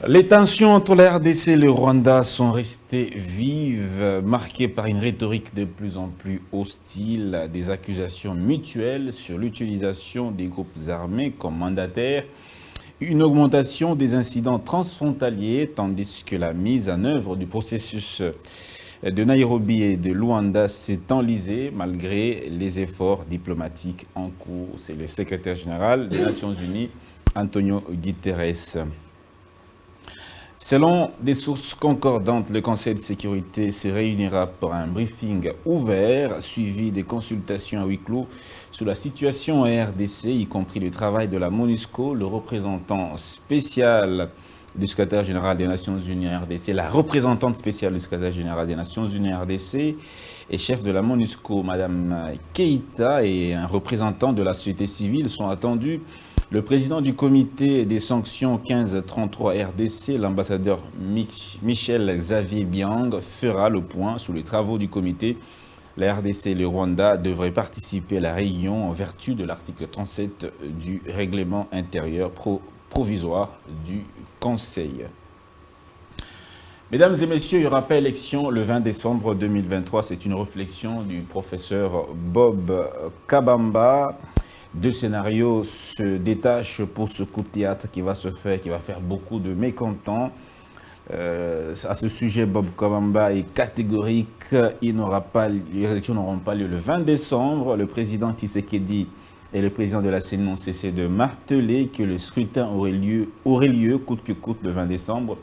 Les tensions entre la RDC et le Rwanda sont restées vives, marquées par une rhétorique de plus en plus hostile, des accusations mutuelles sur l'utilisation des groupes armés comme mandataires, une augmentation des incidents transfrontaliers, tandis que la mise en œuvre du processus de Nairobi et de Luanda s'est enlisée malgré les efforts diplomatiques en cours. C'est le secrétaire général des Nations Unies, Antonio Guterres. Selon des sources concordantes, le Conseil de sécurité se réunira pour un briefing ouvert, suivi des consultations à huis clos sur la situation en RDC, y compris le travail de la MONUSCO, le représentant spécial du secrétaire général des Nations Unies à RDC, la représentante spéciale du secrétaire général des Nations Unies à RDC et chef de la MONUSCO, Madame Keïta, et un représentant de la société civile sont attendus. Le président du comité des sanctions 1533 RDC, l'ambassadeur Michel Xavier Biang, fera le point sur les travaux du comité. La RDC et le Rwanda devraient participer à la réunion en vertu de l'article 37 du règlement intérieur provisoire du Conseil. Mesdames et messieurs, il y aura pas élection le 20 décembre 2023. C'est une réflexion du professeur Bob Kabamba. Deux scénarios se détachent pour ce coup de théâtre qui va se faire, qui va faire beaucoup de mécontents. À ce sujet, Bob Kabamba est catégorique. Les élections n'auront pas lieu le 20 décembre. Le président Tshisekedi et le président de la CENI n'ont cessé de marteler que le scrutin aurait lieu coûte que coûte le 20 décembre.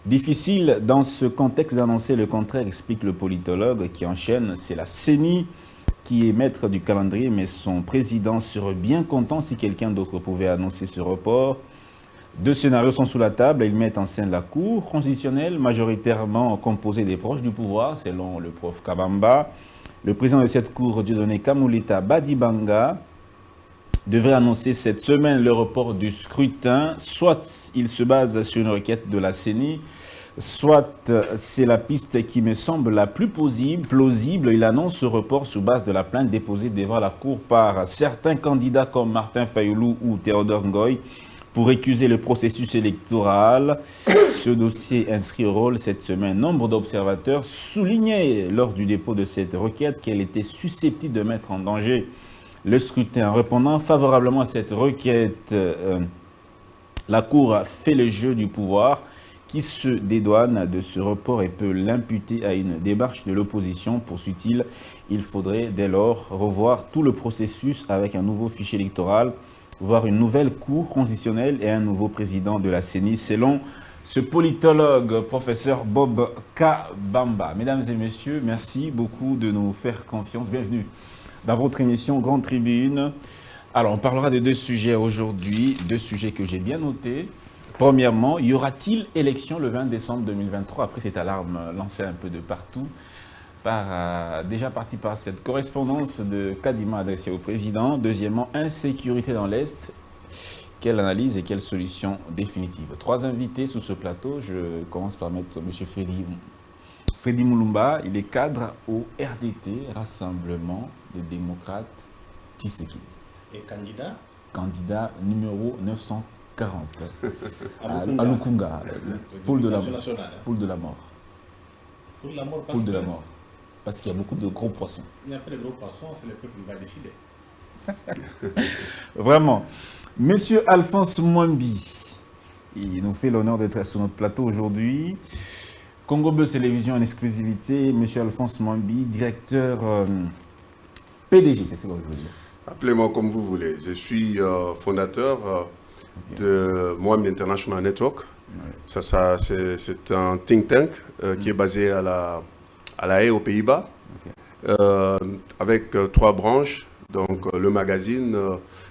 Difficile dans ce contexte d'annoncer le contraire, explique le politologue qui enchaîne. C'est la CENI qui est maître du calendrier, mais son président serait bien content si quelqu'un d'autre pouvait annoncer ce report. Deux scénarios sont sous la table et ils mettent en scène la Cour constitutionnelle, majoritairement composée des proches du pouvoir, selon le prof Kabamba. Le président de cette Cour, Dieudonné Kamulita Badibanga, devrait annoncer cette semaine le report du scrutin. Soit il se base sur une requête de la CENI, soit c'est la piste qui me semble la plus plausible. Il annonce ce report sur base de la plainte déposée devant la Cour par certains candidats comme Martin Fayoulou ou Théodore Ngoy pour récuser le processus électoral. Ce dossier inscrit au rôle cette semaine. Nombre d'observateurs soulignaient lors du dépôt de cette requête qu'elle était susceptible de mettre en danger le scrutin. En répondant favorablement à cette requête, la Cour a fait le jeu du pouvoir qui se dédouane de ce report et peut l'imputer à une démarche de l'opposition, poursuit-il. Il faudrait dès lors revoir tout le processus avec un nouveau fichier électoral, voire une nouvelle cour constitutionnelle et un nouveau président de la CENI, selon ce politologue, professeur Bob Kabamba. Mesdames et messieurs, merci beaucoup de nous faire confiance. Bienvenue dans votre émission Grande Tribune. Alors, on parlera de deux sujets aujourd'hui, deux sujets que j'ai bien notés. Premièrement, y aura-t-il élection le 20 décembre 2023 après cette alarme lancée un peu de partout, déjà partie par cette correspondance de Kadima adressée au président. Deuxièmement, insécurité dans l'Est. Quelle analyse et quelle solution définitive? Trois invités sous ce plateau. Je commence par mettre M. Freddy Mulumba. Il est cadre au RDT, Rassemblement des démocrates tshisekistes. Et candidat? Candidat numéro 940. À Lukunga, poule de la mort. Poule de la mort. Poule de la mort, Poule de la mort. Parce qu'il y a beaucoup de gros poissons. Il n'y a pas de gros poissons, c'est le peuple qui va décider. Vraiment. Monsieur Alphonse Mwambi, il nous fait l'honneur d'être sur notre plateau aujourd'hui. Congo Bleu Télévision en exclusivité. Monsieur Alphonse Mwambi, directeur PDG, c'est ce que je veux dire. Appelez-moi comme vous voulez. Je suis fondateur de Mwambi International Network. Ouais. C'est un think tank qui est basé à La Haye, aux Pays-Bas, avec trois branches. Donc, le magazine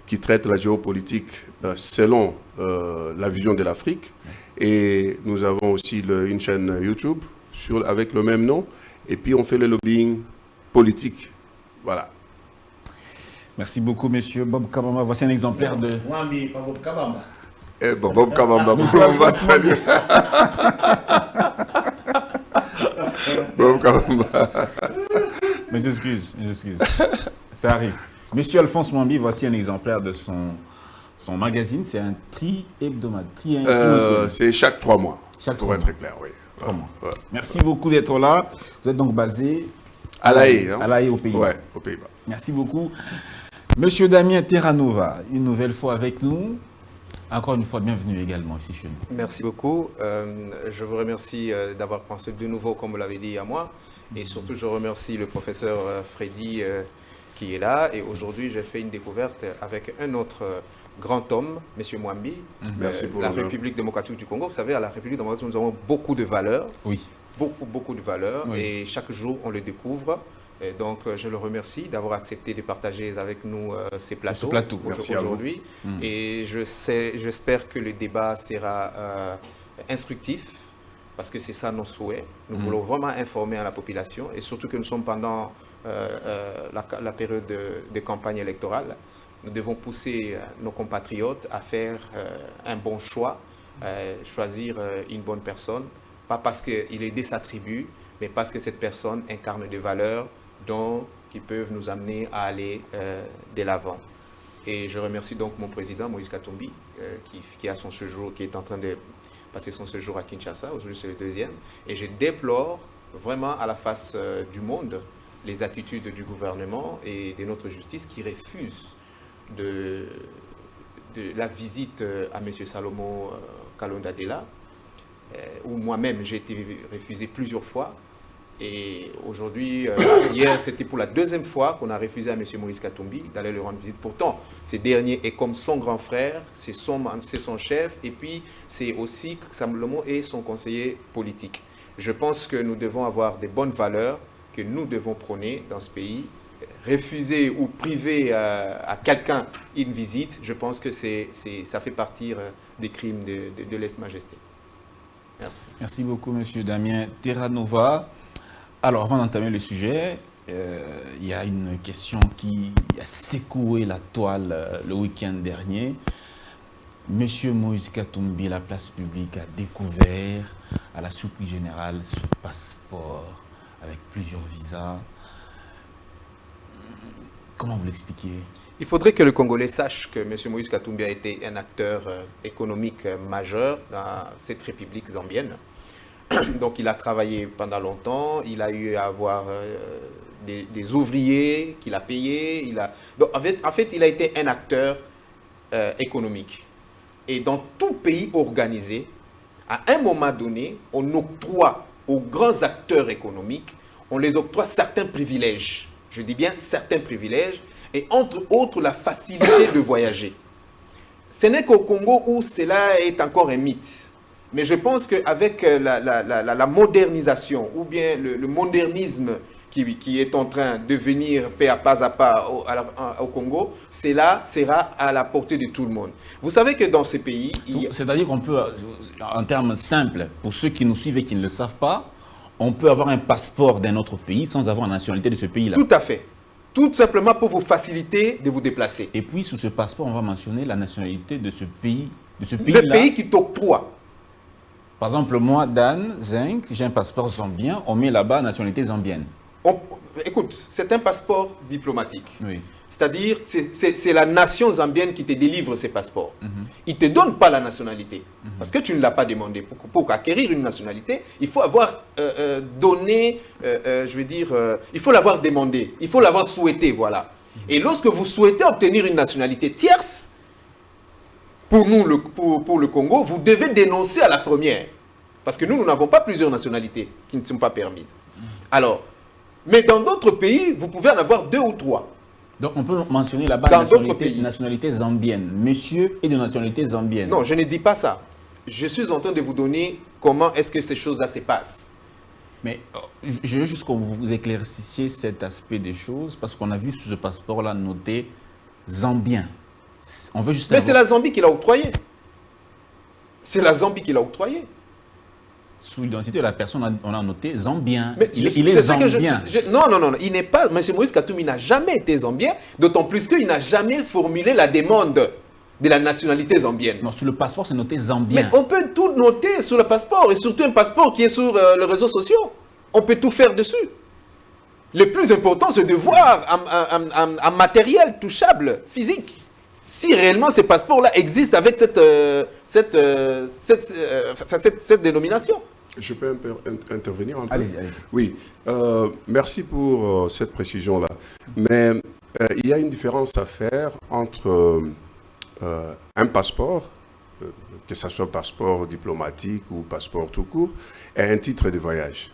qui traite la géopolitique selon la vision de l'Afrique. Et nous avons aussi une chaîne YouTube avec le même nom. Et puis, on fait le lobbying politique. Voilà. Merci beaucoup, monsieur Bob Kabamba. Voici un exemplaire de... Mwambi, pas Bob Kabamba. Eh ben, Bob Kabamba, on va saluer. Bob Kabamba. Mes excuses. Ça arrive. Monsieur Alphonse Mwambi, voici un exemplaire de son Son magazine, c'est un tri-hebdomadaire. C'est chaque 3 mois. Chaque pour 3 être mois. clair, oui. 3 mois. Ouais. Merci beaucoup d'être là. Vous êtes donc basé À La Haye. Hein? À La Haye, aux Pays-Bas. Ouais, aux Pays-Bas. Merci beaucoup. Monsieur Damien Terranova, une nouvelle fois avec nous. Encore une fois, bienvenue également ici chez nous. Merci beaucoup. Je vous remercie d'avoir pensé de nouveau, comme vous l'avez dit, à moi. Et surtout, je remercie le professeur Freddy qui est là. Et aujourd'hui, j'ai fait une découverte avec un autre grand homme, M. Mwambi, Merci pour la l'honneur. République démocratique du Congo. Vous savez, à la République démocratique, nous avons beaucoup de valeurs. Oui. Beaucoup de valeurs. Oui. Et chaque jour, on le découvre. Et donc, je le remercie d'avoir accepté de partager avec nous ces plateaux Merci à vous. aujourd'hui. Et j'espère que le débat sera instructif, parce que c'est ça nos souhaits. Nous voulons vraiment informer à la population, et surtout que nous sommes pendant la période de campagne électorale. Nous devons pousser nos compatriotes à faire un bon choix, choisir une bonne personne, pas parce qu'il est de sa tribu, mais parce que cette personne incarne des valeurs qui peuvent nous amener à aller de l'avant. Et je remercie donc mon président, Moïse Katumbi, qui a son séjour, qui est en train de passer son séjour à Kinshasa. Aujourd'hui, c'est le 2e. Et je déplore vraiment à la face du monde les attitudes du gouvernement et de notre justice qui refusent de la visite à M. Salomo Kalonda Dela, où moi-même j'ai été refusé plusieurs fois. Et aujourd'hui, hier, c'était pour la 2e fois qu'on a refusé à M. Moïse Katumbi d'aller lui rendre visite. Pourtant, ce dernier est comme son grand frère, c'est son chef, et puis c'est aussi Salomo et son conseiller politique. Je pense que nous devons avoir des bonnes valeurs que nous devons prôner dans ce pays. Refuser ou priver à quelqu'un une visite, je pense que ça fait partie des crimes de lèse-majesté. Merci. Merci beaucoup, monsieur Damien Terranova. Alors, avant d'entamer le sujet, il y a une question qui a secoué la toile le week-end dernier. Monsieur Moïse Katumbi, la place publique, a découvert à la surprise générale ce passeport avec plusieurs visas. Comment vous l'expliquez? Il faudrait que le Congolais sache que M. Moïse Katumbi a été un acteur économique majeur dans cette république zambienne. Donc il a travaillé pendant longtemps, il a eu à avoir des ouvriers qu'il a payés. Donc, en fait, il a été un acteur économique. Et dans tout pays organisé, à un moment donné, on octroie aux grands acteurs économiques, on les octroie certains privilèges. Je dis bien certains privilèges, et entre autres la facilité de voyager. Ce n'est qu'au Congo où cela est encore un mythe. Mais je pense qu'avec la modernisation, ou bien le modernisme qui est en train de venir pas à pas au Congo, cela sera à la portée de tout le monde. Vous savez que dans ce pays... C'est-à-dire qu'on peut, en termes simples, pour ceux qui nous suivent et qui ne le savent pas, on peut avoir un passeport d'un autre pays sans avoir la nationalité de ce pays-là. Tout à fait. Tout simplement pour vous faciliter de vous déplacer. Et puis, sous ce passeport, on va mentionner la nationalité de ce pays. Le pays qui t'octroie. Par exemple, moi, Dan Zeng, j'ai un passeport zambien, on met là-bas nationalité zambienne. Écoute, c'est un passeport diplomatique. Oui. C'est-à-dire, c'est la nation zambienne qui te délivre ces passeports. Il ne te donne pas la nationalité, parce que tu ne l'as pas demandé. Pour acquérir une nationalité, il faut avoir donné, il faut l'avoir demandé, il faut l'avoir souhaité, voilà. Et lorsque vous souhaitez obtenir une nationalité tierce, pour nous, pour le Congo, vous devez dénoncer à la première. Parce que nous n'avons pas plusieurs nationalités qui ne sont pas permises. Alors, mais dans d'autres pays, vous pouvez en avoir 2 ou 3. Donc on peut mentionner là-bas nationalité zambienne. Monsieur est de nationalité zambienne. Non, je ne dis pas ça. Je suis en train de vous donner comment est-ce que ces choses-là se passent. Mais je veux juste que vous éclaircissiez cet aspect des choses, parce qu'on a vu sur ce passeport-là noté zambien. On veut juste Mais c'est la Zambie qui l'a octroyé. C'est la Zambie qui l'a octroyé. Sous l'identité de la personne, on a noté zambien. Mais il est zambien. Non, il n'est pas. M. Moïse Katumbi n'a jamais été zambien, d'autant plus qu'il n'a jamais formulé la demande de la nationalité zambienne. Non, sur le passeport, c'est noté zambien. Mais on peut tout noter sur le passeport, et surtout un passeport qui est sur les réseaux sociaux. On peut tout faire dessus. Le plus important, c'est de voir un matériel touchable, physique. si réellement ces passeports-là existent avec cette dénomination. Je peux intervenir un peu? Allez-y, allez-y. Oui, merci pour cette précision-là. Mais il y a une différence à faire entre un passeport, que ce soit passeport diplomatique ou passeport tout court, et un titre de voyage.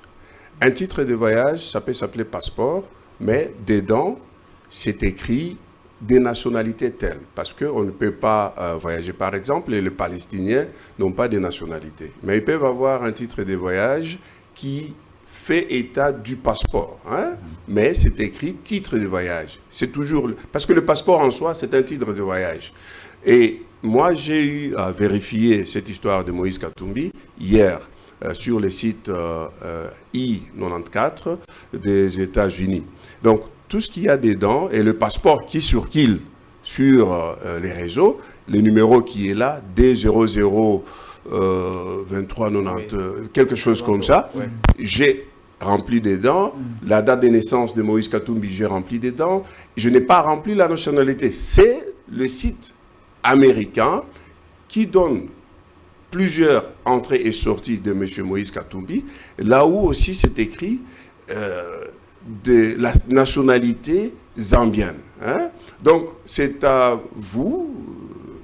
Un titre de voyage, ça peut s'appeler passeport, mais dedans, c'est écrit des nationalités telles, parce qu'on ne peut pas voyager. Par exemple, les Palestiniens n'ont pas de nationalité, mais ils peuvent avoir un titre de voyage qui fait état du passeport, hein? Mais c'est écrit titre de voyage. C'est toujours... Parce que le passeport en soi, c'est un titre de voyage. Et moi, j'ai eu à vérifier cette histoire de Moïse Katumbi hier sur le site I-94 des États-Unis. Donc, tout ce qu'il y a dedans et le passeport qui circule sur les réseaux, le numéro qui est là, D00 2390, quelque chose comme ça, j'ai rempli dedans. La date de naissance de Moïse Katumbi, j'ai rempli dedans. Je n'ai pas rempli la nationalité. C'est le site américain qui donne plusieurs entrées et sorties de M. Moïse Katumbi, là où aussi c'est écrit de la nationalité zambienne. Hein? Donc, c'est à vous,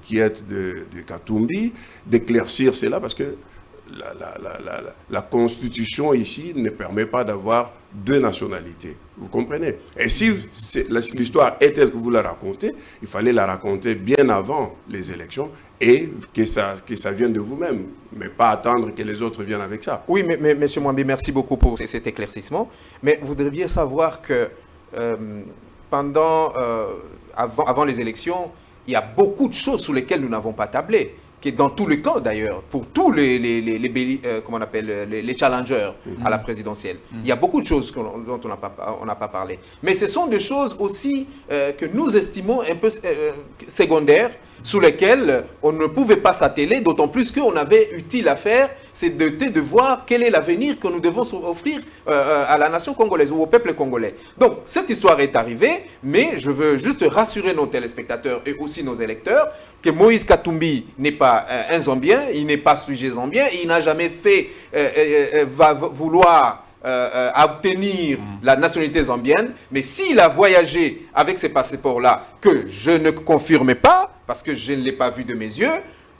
qui êtes de Katumbi, d'éclaircir cela, parce que la Constitution ici ne permet pas d'avoir deux nationalités. Vous comprenez? Et si l'histoire est telle que vous la racontez, il fallait la raconter bien avant les élections et que ça vienne de vous-même, mais pas attendre que les autres viennent avec ça. Oui, mais M. Mwambi, merci beaucoup pour cet éclaircissement. Mais vous devriez savoir que avant les élections, il y a beaucoup de choses sur lesquelles nous n'avons pas tablé. Qui est dans tous les camps d'ailleurs, pour tous les challengers à la présidentielle. Il y a beaucoup de choses dont on n'a pas parlé. Mais ce sont des choses aussi que nous estimons un peu secondaires, sur lesquelles on ne pouvait pas s'atteler, d'autant plus qu'on avait utile à faire, c'est de voir quel est l'avenir que nous devons offrir à la nation congolaise ou au peuple congolais. Donc, cette histoire est arrivée, mais je veux juste rassurer nos téléspectateurs et aussi nos électeurs que Moïse Katumbi n'est pas un Zambien, il n'est pas sujet zambien, il n'a jamais fait vouloir obtenir la nationalité zambienne, mais s'il a voyagé avec ces passeports-là, que je ne confirme pas, parce que je ne l'ai pas vu de mes yeux,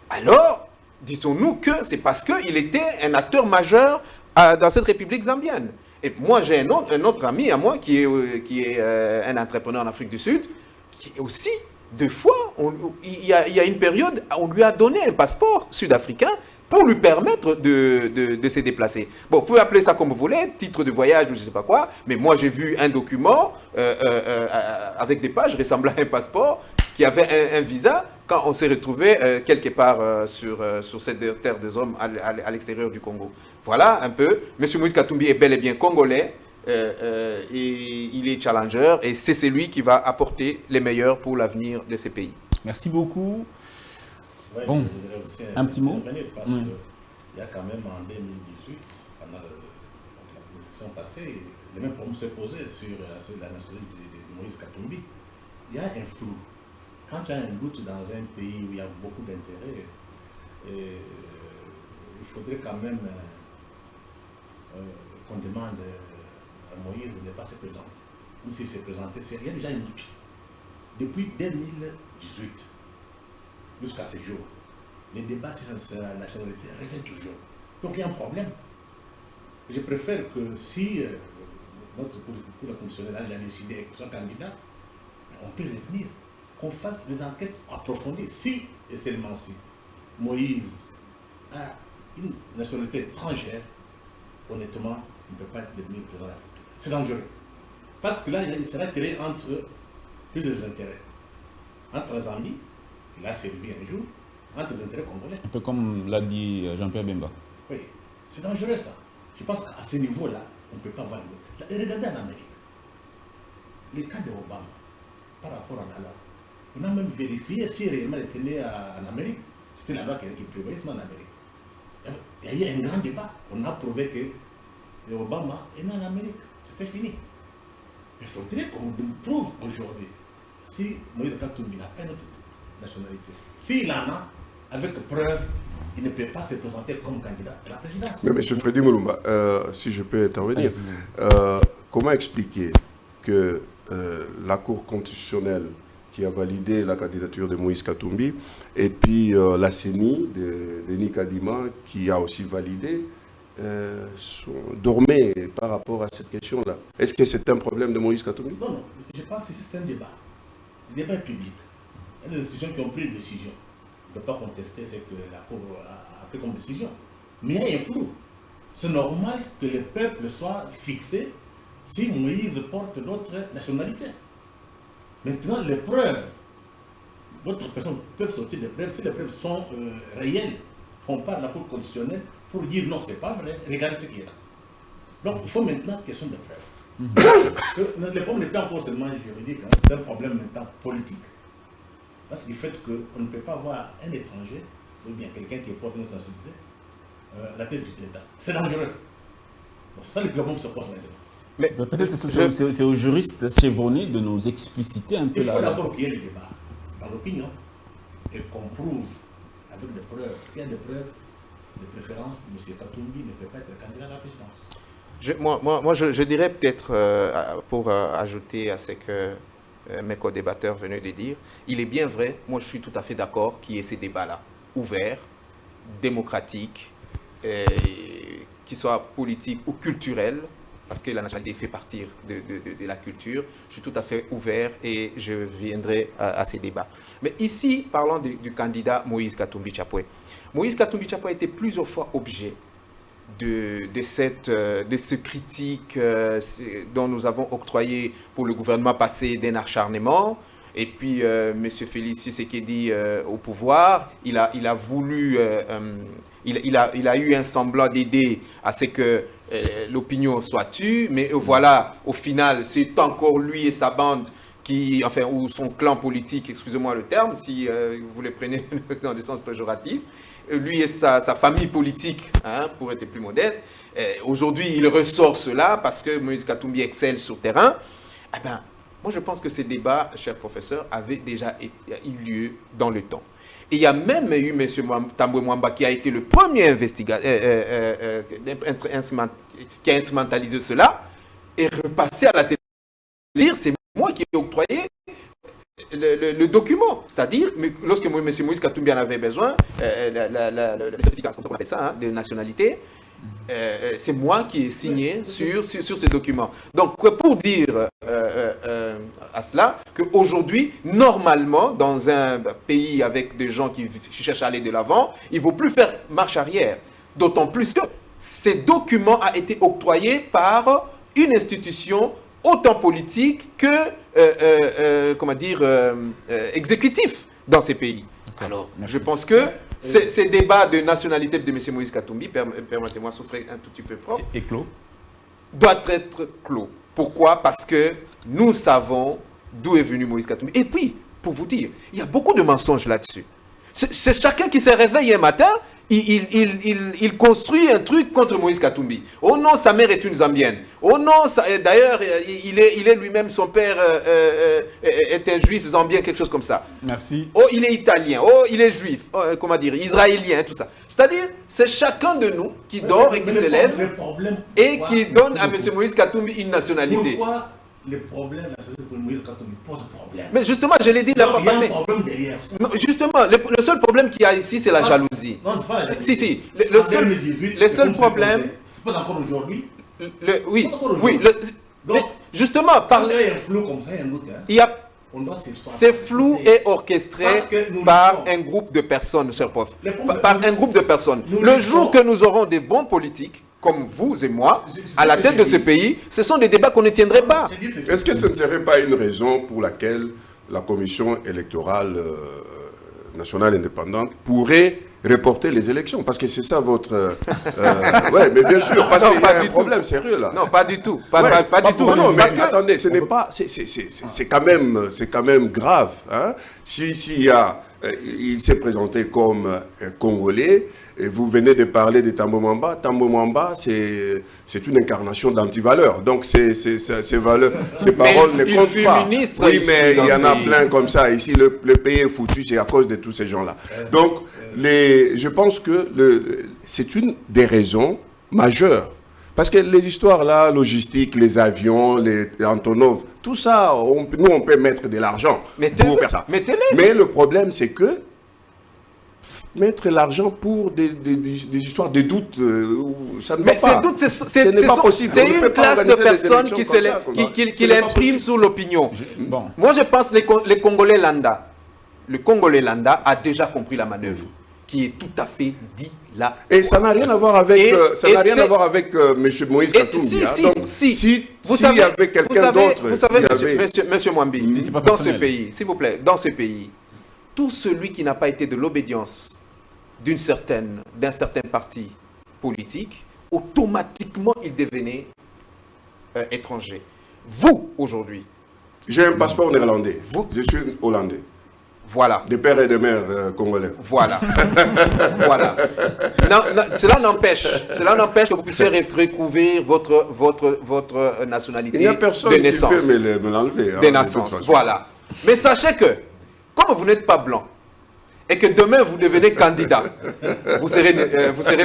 alors, disons-nous que c'est parce qu'il était un acteur majeur dans cette République zambienne. Et moi, j'ai un autre ami à moi qui est un entrepreneur en Afrique du Sud, qui est aussi, deux fois, il y a une période, on lui a donné un passeport sud-africain pour lui permettre de se déplacer. Bon, vous pouvez appeler ça comme vous voulez, titre de voyage ou je ne sais pas quoi, mais moi j'ai vu un document avec des pages ressemblant à un passeport qui avait un visa quand on s'est retrouvé quelque part sur cette terre des hommes à l'extérieur du Congo. Voilà un peu. M. Moïse Katumbi est bel et bien congolais. Et il est challenger et c'est celui qui va apporter les meilleurs pour l'avenir de ces pays. Merci beaucoup. Ouais, bon, aussi un petit mot. Parce qu'il y a quand même en 2018, pendant l'élection passée, les mêmes problèmes se posaient sur la nationalité de Moïse Katumbi. Il y a un flou. Quand tu as un doute dans un pays où il y a beaucoup d'intérêts, il faudrait quand même qu'on demande à Moïse de ne pas se présenter. Même s'il s'est présenté, il y a déjà un doute. Depuis 2018 jusqu'à ce jour, les débats sur la nationalité reviennent toujours. Donc il y a un problème. Je préfère que si notre cour constitutionnelle a déjà décidé qu'il soit candidat, on peut revenir, qu'on fasse des enquêtes approfondies. Si et seulement si Moïse a une nationalité étrangère, honnêtement, on ne peut pas devenir président de la République. C'est dangereux. Parce que là, il sera tiré entre plusieurs intérêts. Entre la Zambie, il a servi un jour, entre les intérêts congolais. Un peu comme l'a dit Jean-Pierre Bemba. Oui, c'est dangereux ça. Je pense qu'à ce niveau-là, on ne peut pas voir. Et regardez en Amérique, les cas de Obama, par rapport à la loi, on a même vérifié si réellement il était né en Amérique. C'était la loi qui prévoyait en Amérique. Il y a eu un grand débat. On a prouvé que Obama est né en Amérique. C'était fini. Il faudrait qu'on prouve aujourd'hui si Moïse Katumbi n'a pas nationalité. S'il en a, avec preuve, il ne peut pas se présenter comme candidat à la présidence. Mais M. Freddy Mulumba, si je peux intervenir, comment expliquer que la Cour constitutionnelle qui a validé la candidature de Moïse Katumbi et puis la CENI de Denis Kadima qui a aussi validé dormaient par rapport à cette question-là? Est-ce que c'est un problème de Moïse Katumbi? Non, non, je pense que c'est un débat. Le débat est public. Il y a des institutions qui ont pris une décision. On ne peut pas contester ce que la Cour a pris comme décision. Mais il y a un flou. C'est normal que le peuple soit fixé si Moïse porte d'autres nationalités. Maintenant, les preuves, d'autres personnes peuvent sortir des preuves. Si les preuves sont réelles, on parle de la Cour constitutionnelle pour dire non, c'est pas vrai, regardez ce qu'il y a là. Donc, il faut maintenant question de preuves. Le problème n'est pas encore seulement juridique, hein, c'est un problème maintenant politique. Parce du fait qu'on ne peut pas avoir un étranger, ou bien quelqu'un qui porte une nationalité, à la tête de l'État. C'est dangereux. C'est ça le problème qui se pose maintenant. Mais peut-être c'est aux juristes chevronnés de nous expliciter un peu Il là. faut d'abord qu'il y ait le débat dans l'opinion et qu'on prouve avec des preuves. S'il y a des preuves de préférence, M. Katumbi ne peut pas être candidat à la présidence. Je dirais peut-être, pour ajouter à ce que mes co-débatteurs venaient de dire, il est bien vrai, moi je suis tout à fait d'accord qu'il y ait ces débats-là, ouverts, démocratiques, qu'ils soient politiques ou culturels, parce que la nationalité fait partie de la culture. Je suis tout à fait ouvert et je viendrai à ces débats. Mais ici, parlons du candidat Moïse Katumbi Chapwe. Moïse Katumbi Chapwe a été plusieurs fois objet de ce critique dont nous avons octroyé pour le gouvernement passé d'un acharnement. Et puis, M. Félix Tshisekedi au pouvoir, il a voulu, il a eu un semblant d'aider à ce que l'opinion soit tue, mais voilà, au final, c'est encore lui et sa bande qui, enfin, ou son clan politique, excusez-moi le terme, si vous le prenez dans le sens péjoratif, lui et sa famille politique, hein, pour être plus modeste. Aujourd'hui, il ressort cela parce que Moïse Katumbi excelle sur le terrain. Eh ben, moi, je pense que ces débats, cher professeur, avaient déjà eu lieu dans le temps. Et il y a même eu M. Tambwe Mwamba qui a été le premier qui a instrumentalisé cela et repassé à la télé. C'est moi qui ai octroyé le document. C'est-à-dire, lorsque M. Moïse Katumbi en avait besoin, le certificat, comme on appelle ça, hein, de nationalité, c'est moi qui ai signé sur ce document. Donc, pour dire à cela qu'aujourd'hui, normalement, dans un pays avec des gens qui cherchent à aller de l'avant, il ne faut plus faire marche arrière. D'autant plus que ces documents ont été octroyés par une institution autant politique que, comment dire, exécutif dans ces pays. Alors, je pense que ces débats de nationalité de M. Moïse Katumbi, permettez-moi de souffler un tout petit peu prof, doit être clos. Pourquoi? Parce que nous savons d'où est venu Moïse Katumbi. Et puis, pour vous dire, il y a beaucoup de mensonges là-dessus. C'est chacun qui se réveille un matin, il construit un truc contre Moïse Katumbi. Oh non, sa mère est une Zambienne. Oh non, d'ailleurs, il est lui-même, son père est un juif zambien, quelque chose comme ça. Merci. Oh, il est italien. Oh, il est juif. Oh, comment dire, israélien, tout ça. C'est-à-dire, c'est chacun de nous qui dort et qui se lève et qui donne à M. Moïse Katumbi une nationalité. Pourquoi le problème de Moïse Katumbi pose problème? Mais justement, je l'ai dit la fois passée. Il y a un problème derrière. Non, justement, le seul problème qu'il y a ici, c'est la jalousie. Non, c'est pas la jalousie. Si. Le seul problème. C'est pas encore aujourd'hui. Oui. Donc, justement, quand il y a un flou comme ça, il y a un autre. Il y a. C'est flou et orchestré par un groupe de personnes, cher prof. Par un groupe de personnes. Le jour que nous aurons des bons politiques, comme vous et moi, à la tête de ce pays, ce sont des débats qu'on ne tiendrait pas. Est-ce que ce ne serait pas une raison pour laquelle la commission électorale nationale indépendante pourrait reporter les élections? Parce que c'est ça votre... oui, mais bien sûr, parce qu'il y a un problème sérieux là. Non, pas du tout. Pas du tout. Non, mais attendez, ce n'est pas... C'est quand même grave. Hein? S'il y a il s'est présenté comme congolais. Et vous venez de parler de Tambo Mwamba. Tambo Mwamba, c'est une incarnation d'antivaleurs. Donc, ces valeurs, ces paroles ne comptent pas. Oui, mais il y en a plein comme ça. Ici, le pays est foutu, c'est à cause de tous ces gens-là. Donc, je pense que c'est une des raisons majeures. Parce que les histoires là, logistiques, les avions, les Antonov, tout ça, nous on peut mettre de l'argent pour faire ça. Mais le problème c'est que mettre l'argent pour des histoires de doutes, ça ne va pas. Ce n'est pas possible. C'est une classe de personnes qui l'impriment sur l'opinion. Moi je pense que les Congolais lambda, le Congolais lambda a déjà compris la manœuvre, qui est tout à fait dit là. Et ça n'a rien à voir avec M. Moïse Katumbi. Si il y avait quelqu'un d'autre. Vous savez, monsieur Mwambi, dans ce pays, s'il vous plaît, dans ce pays, tout celui qui n'a pas été de l'obédience d'un certain parti politique, automatiquement il devenait étranger. Vous, aujourd'hui. J'ai un passeport néerlandais. Je suis hollandais. Voilà. De père et de mère congolais. Voilà. Voilà. Cela n'empêche que vous puissiez recouvrir votre nationalité de naissance. Il n'y a personne qui peut me l'enlever. De naissance. Voilà. Mais sachez que, comme vous n'êtes pas blanc, et que demain vous devenez candidat, vous serez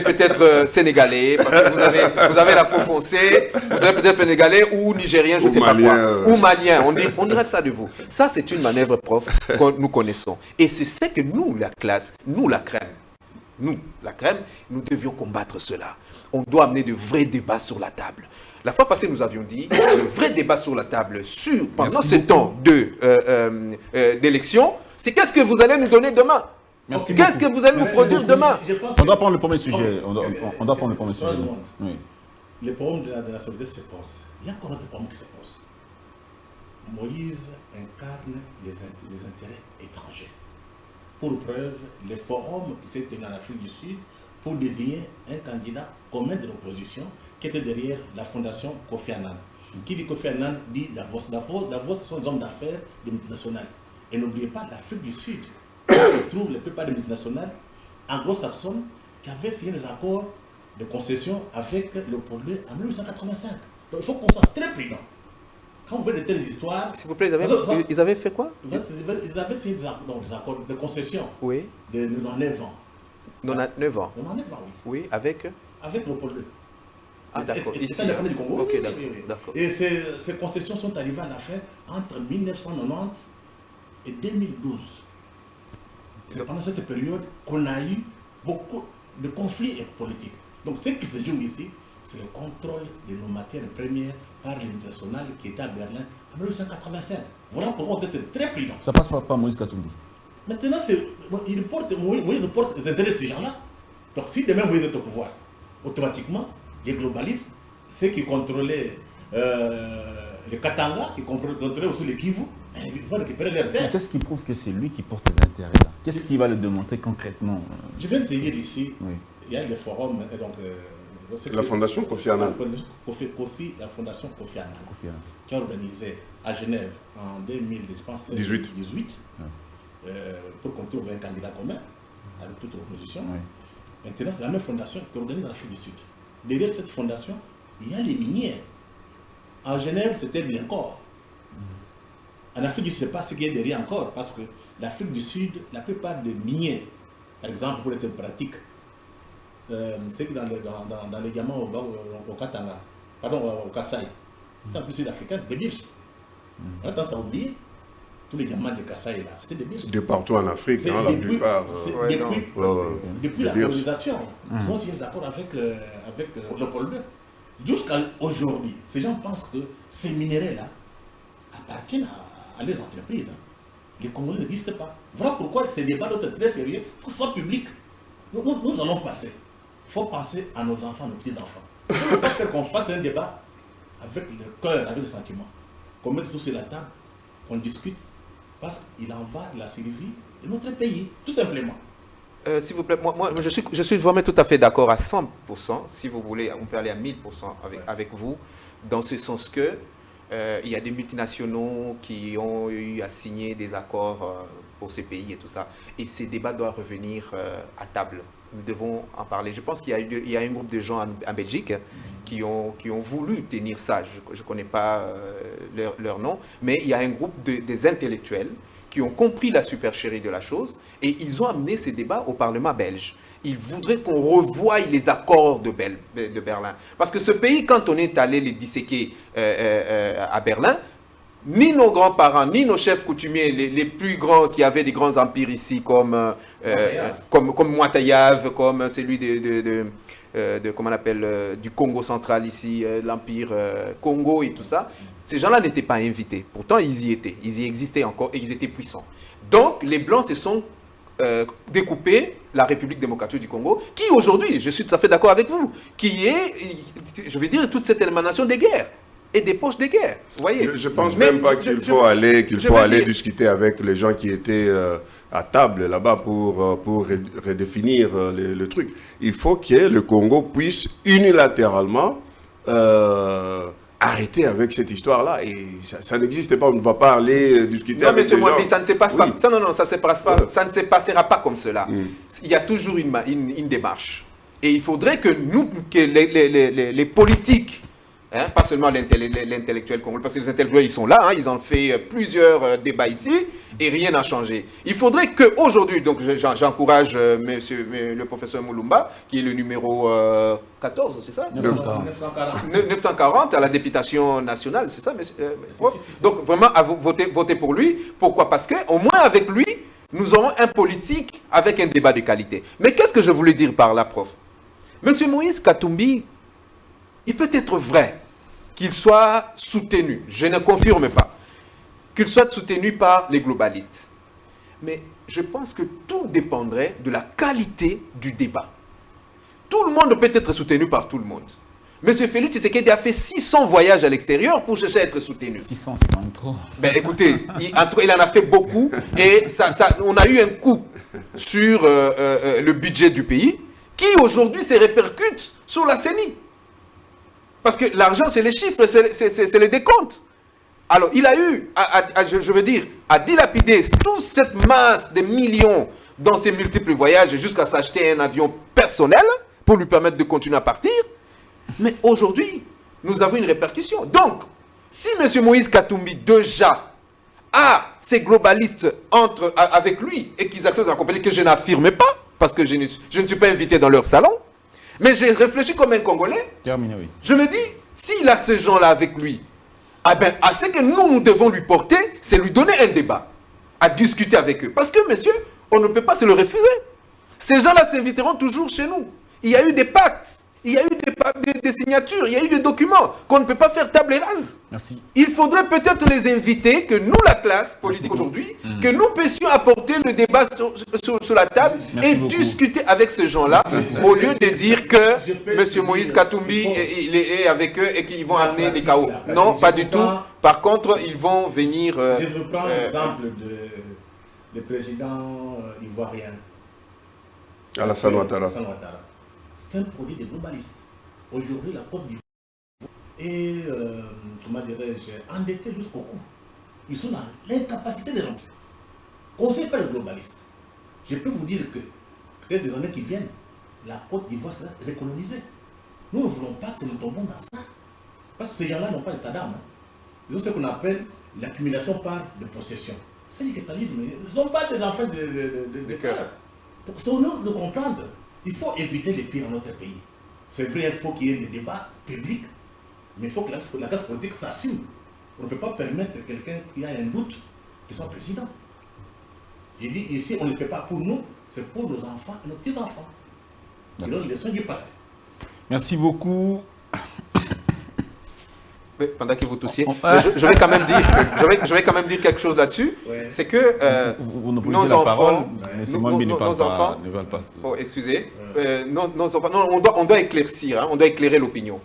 peut-être sénégalais, parce que vous avez la peau foncée, vous serez peut-être sénégalais ou nigérien, je ne sais pas quoi, ou malien, on dirait ça de vous. Ça, c'est une manœuvre prof que nous connaissons. Et c'est ce que nous, la classe, nous, la crème, nous devions combattre cela. On doit amener de vrais débats sur la table. La fois passée, nous avions dit, le vrai débat sur la table, pendant ce temps d'élection, c'est qu'est-ce que vous allez nous donner demain? Qu'est-ce que vous allez nous produire demain? On doit prendre le premier sujet. On doit prendre le premier sujet. Oui. Les problèmes de la société se posent. Il y a encore d'autres problèmes qui se posent. Moïse incarne les intérêts étrangers. Pour preuve, les forums qui s'est tenu en Afrique du Sud pour désigner un candidat commun de l'opposition qui était derrière la fondation Kofi Annan. Qui dit Kofi Annan dit Davos. Davos, ce sont des hommes d'affaires de multinationales. Et n'oubliez pas l'Afrique du Sud, où se trouvent les plupart des multinationales anglo-saxonnes qui avaient signé des accords de concession avec le Léopold en 1885. Donc il faut qu'on soit très prudent. Quand vous voyez de telles histoires... S'il vous plaît, ils avaient fait quoi? Ils avaient signé des accords de concession de 99 ans. 99 ans? 99 ans, oui. Oui, avec Léopold II. Ah, d'accord. Ici, l'indépendance du Congo. Ok, oui. D'accord. Et ces concessions sont arrivées à la fin entre 1990 et 2012. C'est pendant cette période qu'on a eu beaucoup de conflits politiques. Donc ce qui se joue ici, c'est le contrôle de nos matières premières par les multinationales qui étaient à Berlin en 1985. Voilà pourquoi on doit être très prudent. Ça passe par Moïse Katumbi. Maintenant, Moïse porte les intérêts de ces gens-là. Donc si demain Moïse est au pouvoir, automatiquement, les globalistes, ceux qui contrôlaient les Katanga, qui contrôlaient aussi les Kivu, ils vont récupérer leurs terres. Mais qu'est-ce qui prouve que c'est lui qui porte ces intérêts-là? Qu'est-ce qui va le démontrer concrètement? Je viens de te dire ici, oui. Il y a le forum, donc, la fondation Kofi Annan. La fondation Kofi Annan, qui a organisé à Genève en 2018 pour qu'on trouve un candidat commun avec toute l'opposition. Oui. Maintenant, c'est la même fondation qui organise en Afrique du Sud. Derrière cette fondation, il y a les minières. En Genève, c'était de l'Incor. En Afrique du Sud, je ne sais pas ce qu'il y a derrière encore, parce que l'Afrique du Sud, la plupart des miniers, par exemple, pour être pratique, c'est que dans les diamants au Katanga, pardon, au Kassai, c'est un peu sud-africain, des birs. On a tendance à oublier tous les diamants de Kassai là, c'était des birs. De partout en Afrique, la plupart. Depuis la colonisation, ils ont signé des accords avec Léopold II. Jusqu'à aujourd'hui, ces gens pensent que ces minéraux-là appartiennent à leurs entreprises. Les Congolais n'existent pas. Voilà pourquoi ces débats doivent être très sérieux. Il faut que ce soit public. Nous allons passer. Il faut penser à nos enfants, nos petits-enfants. Il ne faut pas faire qu'on fasse un débat avec le cœur, avec le sentiment. Qu'on mette tout sur la table, qu'on discute, parce qu'il en va de la survie de notre pays, tout simplement. S'il vous plaît, moi je suis vraiment tout à fait d'accord à 100%. Si vous voulez, on peut aller à 1000% avec vous, dans ce sens que il y a des multinationaux qui ont eu à signer des accords pour ces pays et tout ça. Et ces débats doivent revenir à table. Nous devons en parler. Je pense qu'il y a un groupe de gens en Belgique qui ont voulu tenir ça. Je ne connais pas leur nom, mais il y a un groupe des intellectuels qui ont compris la supercherie de la chose et ils ont amené ces débats au Parlement belge. Ils voudraient qu'on revoie les accords de Berlin. Parce que ce pays, quand on est allé les disséquer à Berlin, ni nos grands-parents, ni nos chefs coutumiers, les plus grands qui avaient des grands empires ici, comme Moitayav, comme celui comment on appelle, du Congo central ici, l'empire Congo et tout ça, ces gens-là n'étaient pas invités. Pourtant, ils y étaient. Ils y existaient encore et ils étaient puissants. Donc, les Blancs se sont découpés la République démocratique du Congo, qui aujourd'hui, je suis tout à fait d'accord avec vous, qui est, je veux dire, toute cette émanation des guerres et des poches des guerres. Vous voyez. Je ne pense même pas qu'il faut aller discuter avec les gens qui étaient à table là-bas pour redéfinir le truc. Il faut que le Congo puisse unilatéralement arrêter avec cette histoire-là. Et ça n'existe pas. On ne va pas aller discuter avec les gens. Non, mais ça ne se passe pas. Ça, non, ça se passe pas. Ça ne se passera pas comme cela. Il y a toujours une démarche. Et il faudrait que nous, que les politiques, hein, pas seulement l'intellectuel congolais, parce que les intellectuels, ils sont là, hein, ils ont fait plusieurs débats ici, et rien n'a changé. Il faudrait qu'aujourd'hui, donc j'encourage le professeur Moulumba, qui est le numéro 14, c'est ça 940 à la députation nationale, c'est ça, monsieur, donc vraiment, votez pour lui. Pourquoi? Parce qu'au moins avec lui, nous aurons un politique avec un débat de qualité. Mais qu'est-ce que je voulais dire par là, prof? Monsieur Moïse Katumbi, il peut être vrai qu'il soit soutenu, je ne confirme pas, qu'il soit soutenu par les globalistes. Mais je pense que tout dépendrait de la qualité du débat. Tout le monde peut être soutenu par tout le monde. Monsieur Félix Tshisekedi a fait 600 voyages à l'extérieur pour chercher à être soutenu. 600, c'est quand même trop. Ben écoutez, il en a fait beaucoup et on a eu un coup sur le budget du pays qui aujourd'hui se répercute sur la CENI. Parce que l'argent, c'est les chiffres, c'est les décomptes. Alors, il a eu, je veux dire, à dilapider toute cette masse de millions dans ses multiples voyages jusqu'à s'acheter un avion personnel pour lui permettre de continuer à partir. Mais aujourd'hui, nous avons une répercussion. Donc, si M. Moïse Katumbi déjà a ces globalistes avec lui et qu'ils acceptent d'accompagner, que je n'affirme pas, parce que je ne suis pas invité dans leur salon, mais j'ai réfléchi comme un Congolais. Terminé, oui. Je me dis, s'il a ces gens-là avec lui, ce que nous devons lui porter, c'est lui donner un débat, à discuter avec eux. Parce que, monsieur, on ne peut pas se le refuser. Ces gens-là s'inviteront toujours chez nous. Il y a eu des pactes, il y a eu des signatures, il y a eu des documents qu'on ne peut pas faire table rase. Merci. Il faudrait peut-être les inviter, que nous, la classe politique aujourd'hui, que nous puissions apporter le débat sur la table. Merci et beaucoup. Discuter avec ces gens-là, au lieu de dire que M. Moïse Katumbi il est avec eux et qu'ils vont amener les chaos. Non, pas du tout. Par contre, ils vont venir... je reprends l'exemple du président ivoirien. Alassane Ouattara. C'est un produit des globalistes. Aujourd'hui, la Côte d'Ivoire est, comment dirais-je, endettée jusqu'au cou. Ils sont dans l'incapacité de rentrer. Conseillé par les globalistes. Je peux vous dire que, peut-être des années qui viennent, la Côte d'Ivoire sera recolonisée. Nous ne voulons pas que nous tombions dans ça. Parce que ces gens-là n'ont pas d'état d'âme. Ils ont ce qu'on appelle l'accumulation par de possession. C'est le capitalisme. Ils ne sont pas des enfants de cœur. Donc c'est au nom de comprendre. Il faut éviter les pires dans notre pays. C'est vrai, il faut qu'il y ait des débats publics, mais il faut que la classe politique s'assume. On ne peut pas permettre à quelqu'un qui a un doute qu'il soit président. J'ai dit ici, on ne le fait pas pour nous, c'est pour nos enfants et nos petits-enfants. Qui ont les leçons du passé. Merci beaucoup. Pendant que vous toussiez, je vais quand même dire, je vais quand même dire quelque chose là-dessus. Ouais. C'est que nos enfants, ne veulent pas. Oh, excusez. Ouais. Nos enfants, non, on doit éclaircir, hein, on doit éclairer l'opinion.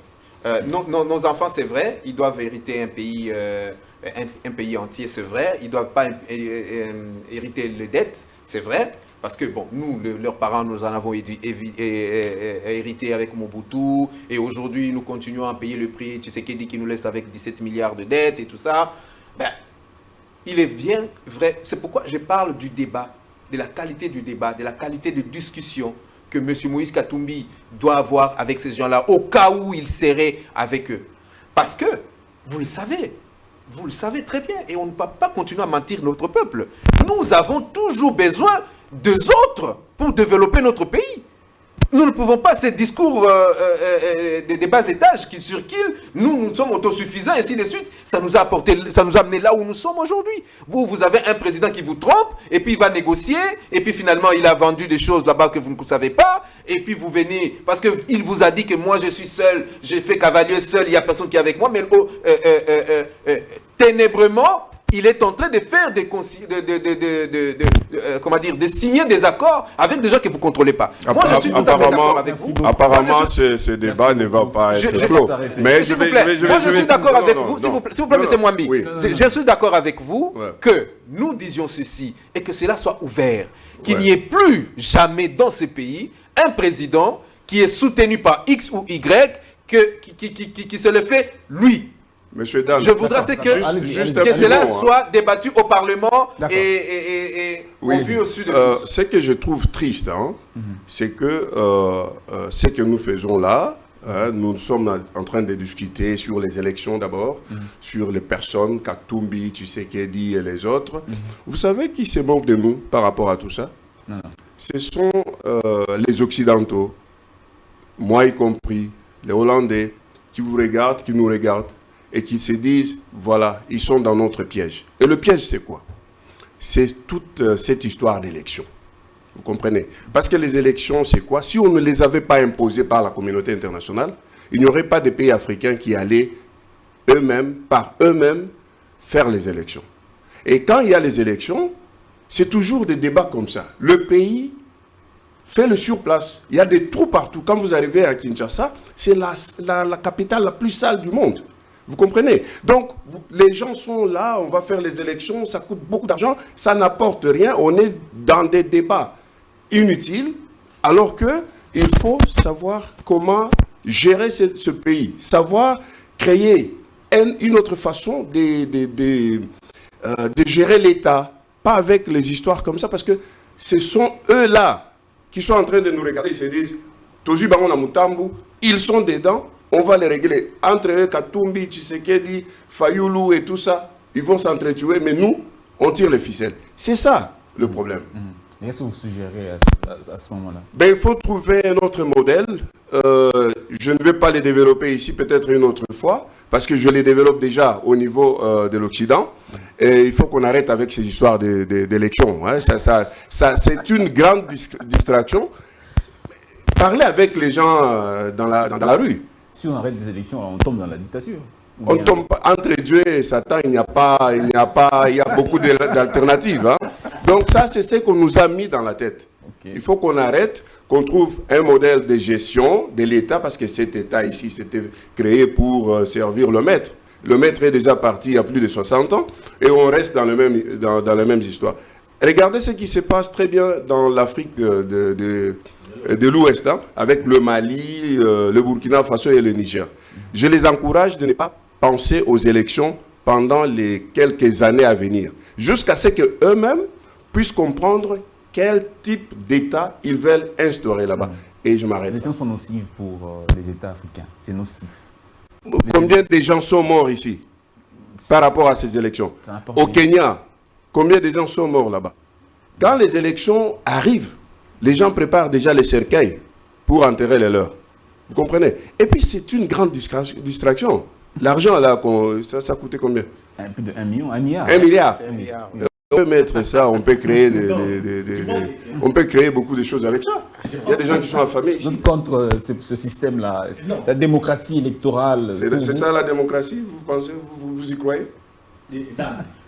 Nos enfants, c'est vrai, ils doivent hériter un pays entier, c'est vrai. Ils ne doivent pas hériter les dettes, c'est vrai. Parce que, bon, nous, leurs parents, nous en avons hérité avec Mobutu. Et aujourd'hui, nous continuons à payer le prix. Tshisekedi qui nous laisse avec 17 milliards de dettes et tout ça. Ben, il est bien vrai. C'est pourquoi je parle du débat, de la qualité du débat, de la qualité de discussion que M. Moïse Katumbi doit avoir avec ces gens-là, au cas où il serait avec eux. Parce que, vous le savez très bien, et on ne peut pas continuer à mentir notre peuple. Nous avons toujours besoin des autres pour développer notre pays. Nous ne pouvons pas, ces discours des bas étages qui circulent, nous sommes autosuffisants, ainsi de suite, ça nous a amené là où nous sommes aujourd'hui. Vous avez un président qui vous trompe, et puis il va négocier, et puis finalement il a vendu des choses là-bas que vous ne savez pas, et puis vous venez, parce qu'il vous a dit que moi je suis seul, j'ai fait cavalier seul, il n'y a personne qui est avec moi, mais ténébrement, il est en train de faire de signer des accords avec des gens que vous ne contrôlez pas. Moi, je suis tout à fait d'accord avec vous. Apparemment, ce débat ne va pas être clos. Mais je suis d'accord avec vous. S'il vous plaît, M. Mwambi. Je suis d'accord avec vous que nous disions ceci et que cela soit ouvert. Qu'il n'y ait plus jamais dans ce pays un président qui est soutenu par X ou Y qui se le fait lui. Monsieur Dan, je voudrais que cela soit débattu au Parlement et vu au sud de tous. Ce que je trouve triste, c'est que ce que nous faisons là, nous sommes en train de discuter sur les élections d'abord, sur les personnes, Katumbi, Tshisekedi et les autres. Vous savez qui se moque de nous par rapport à tout ça? Non. Ce sont les Occidentaux, moi y compris, les Hollandais, qui vous regardent, qui nous regardent, et qui se disent, voilà, ils sont dans notre piège. Et le piège, c'est quoi? C'est toute cette histoire d'élection. Vous comprenez? Parce que les élections, c'est quoi? Si on ne les avait pas imposées par la communauté internationale, il n'y aurait pas de pays africains qui allaient eux-mêmes, par eux-mêmes, faire les élections. Et quand il y a les élections, c'est toujours des débats comme ça. Le pays fait le surplace. Il y a des trous partout. Quand vous arrivez à Kinshasa, c'est la capitale la plus sale du monde. Vous comprenez? Donc, les gens sont là, on va faire les élections, ça coûte beaucoup d'argent, ça n'apporte rien, on est dans des débats inutiles, alors qu'il faut savoir comment gérer ce pays, savoir créer une autre façon de gérer l'État, pas avec les histoires comme ça, parce que ce sont eux-là qui sont en train de nous regarder, ils se disent, Tozu Bango Mutambu, ils sont dedans, on va les régler. Entre eux, Katumbi, Tshisekedi, Fayoulou et tout ça, ils vont s'entretuer, mais nous, on tire les ficelles. C'est ça le problème. Qu'est-ce que vous suggérez à ce moment-là? Il faut trouver un autre modèle. Je ne vais pas les développer ici, peut-être une autre fois, parce que je les développe déjà au niveau de l'Occident. Et il faut qu'on arrête avec ces histoires d'élections. Hein. C'est une grande distraction. Parlez avec les gens dans la rue. Si on arrête les élections, on tombe dans la dictature. On tombe entre Dieu et Satan, il y a beaucoup d'alternatives. Hein. Donc ça, c'est ce qu'on nous a mis dans la tête. Okay. Il faut qu'on arrête, qu'on trouve un modèle de gestion de l'État, parce que cet État ici, c'était créé pour servir le maître. Le maître est déjà parti il y a plus de 60 ans, et on reste dans les mêmes histoires. Regardez ce qui se passe très bien dans l'Afrique de l'Ouest, hein, avec le Mali, le Burkina Faso et le Niger. Je les encourage de ne pas penser aux élections pendant les quelques années à venir, jusqu'à ce qu'eux-mêmes puissent comprendre quel type d'État ils veulent instaurer là-bas. Et je m'arrête. Les élections sont nocives pour les États africains. C'est nocif. Combien de gens sont morts ici par rapport à ces élections? Au Kenya, combien de gens sont morts là-bas? Quand les élections arrivent, les gens préparent déjà les cercueils pour enterrer les leurs. Vous comprenez? Et puis c'est une grande distraction. L'argent là, ça coûtait combien? Plus de 1 million, 1 milliard. 1 milliard. Oui. On peut mettre ça, on peut créer on peut créer beaucoup de choses avec ça. Il y a des gens qui sont affamés ici. Vous êtes contre ce système-là, la démocratie électorale. C'est ça la démocratie, vous pensez, vous y croyez?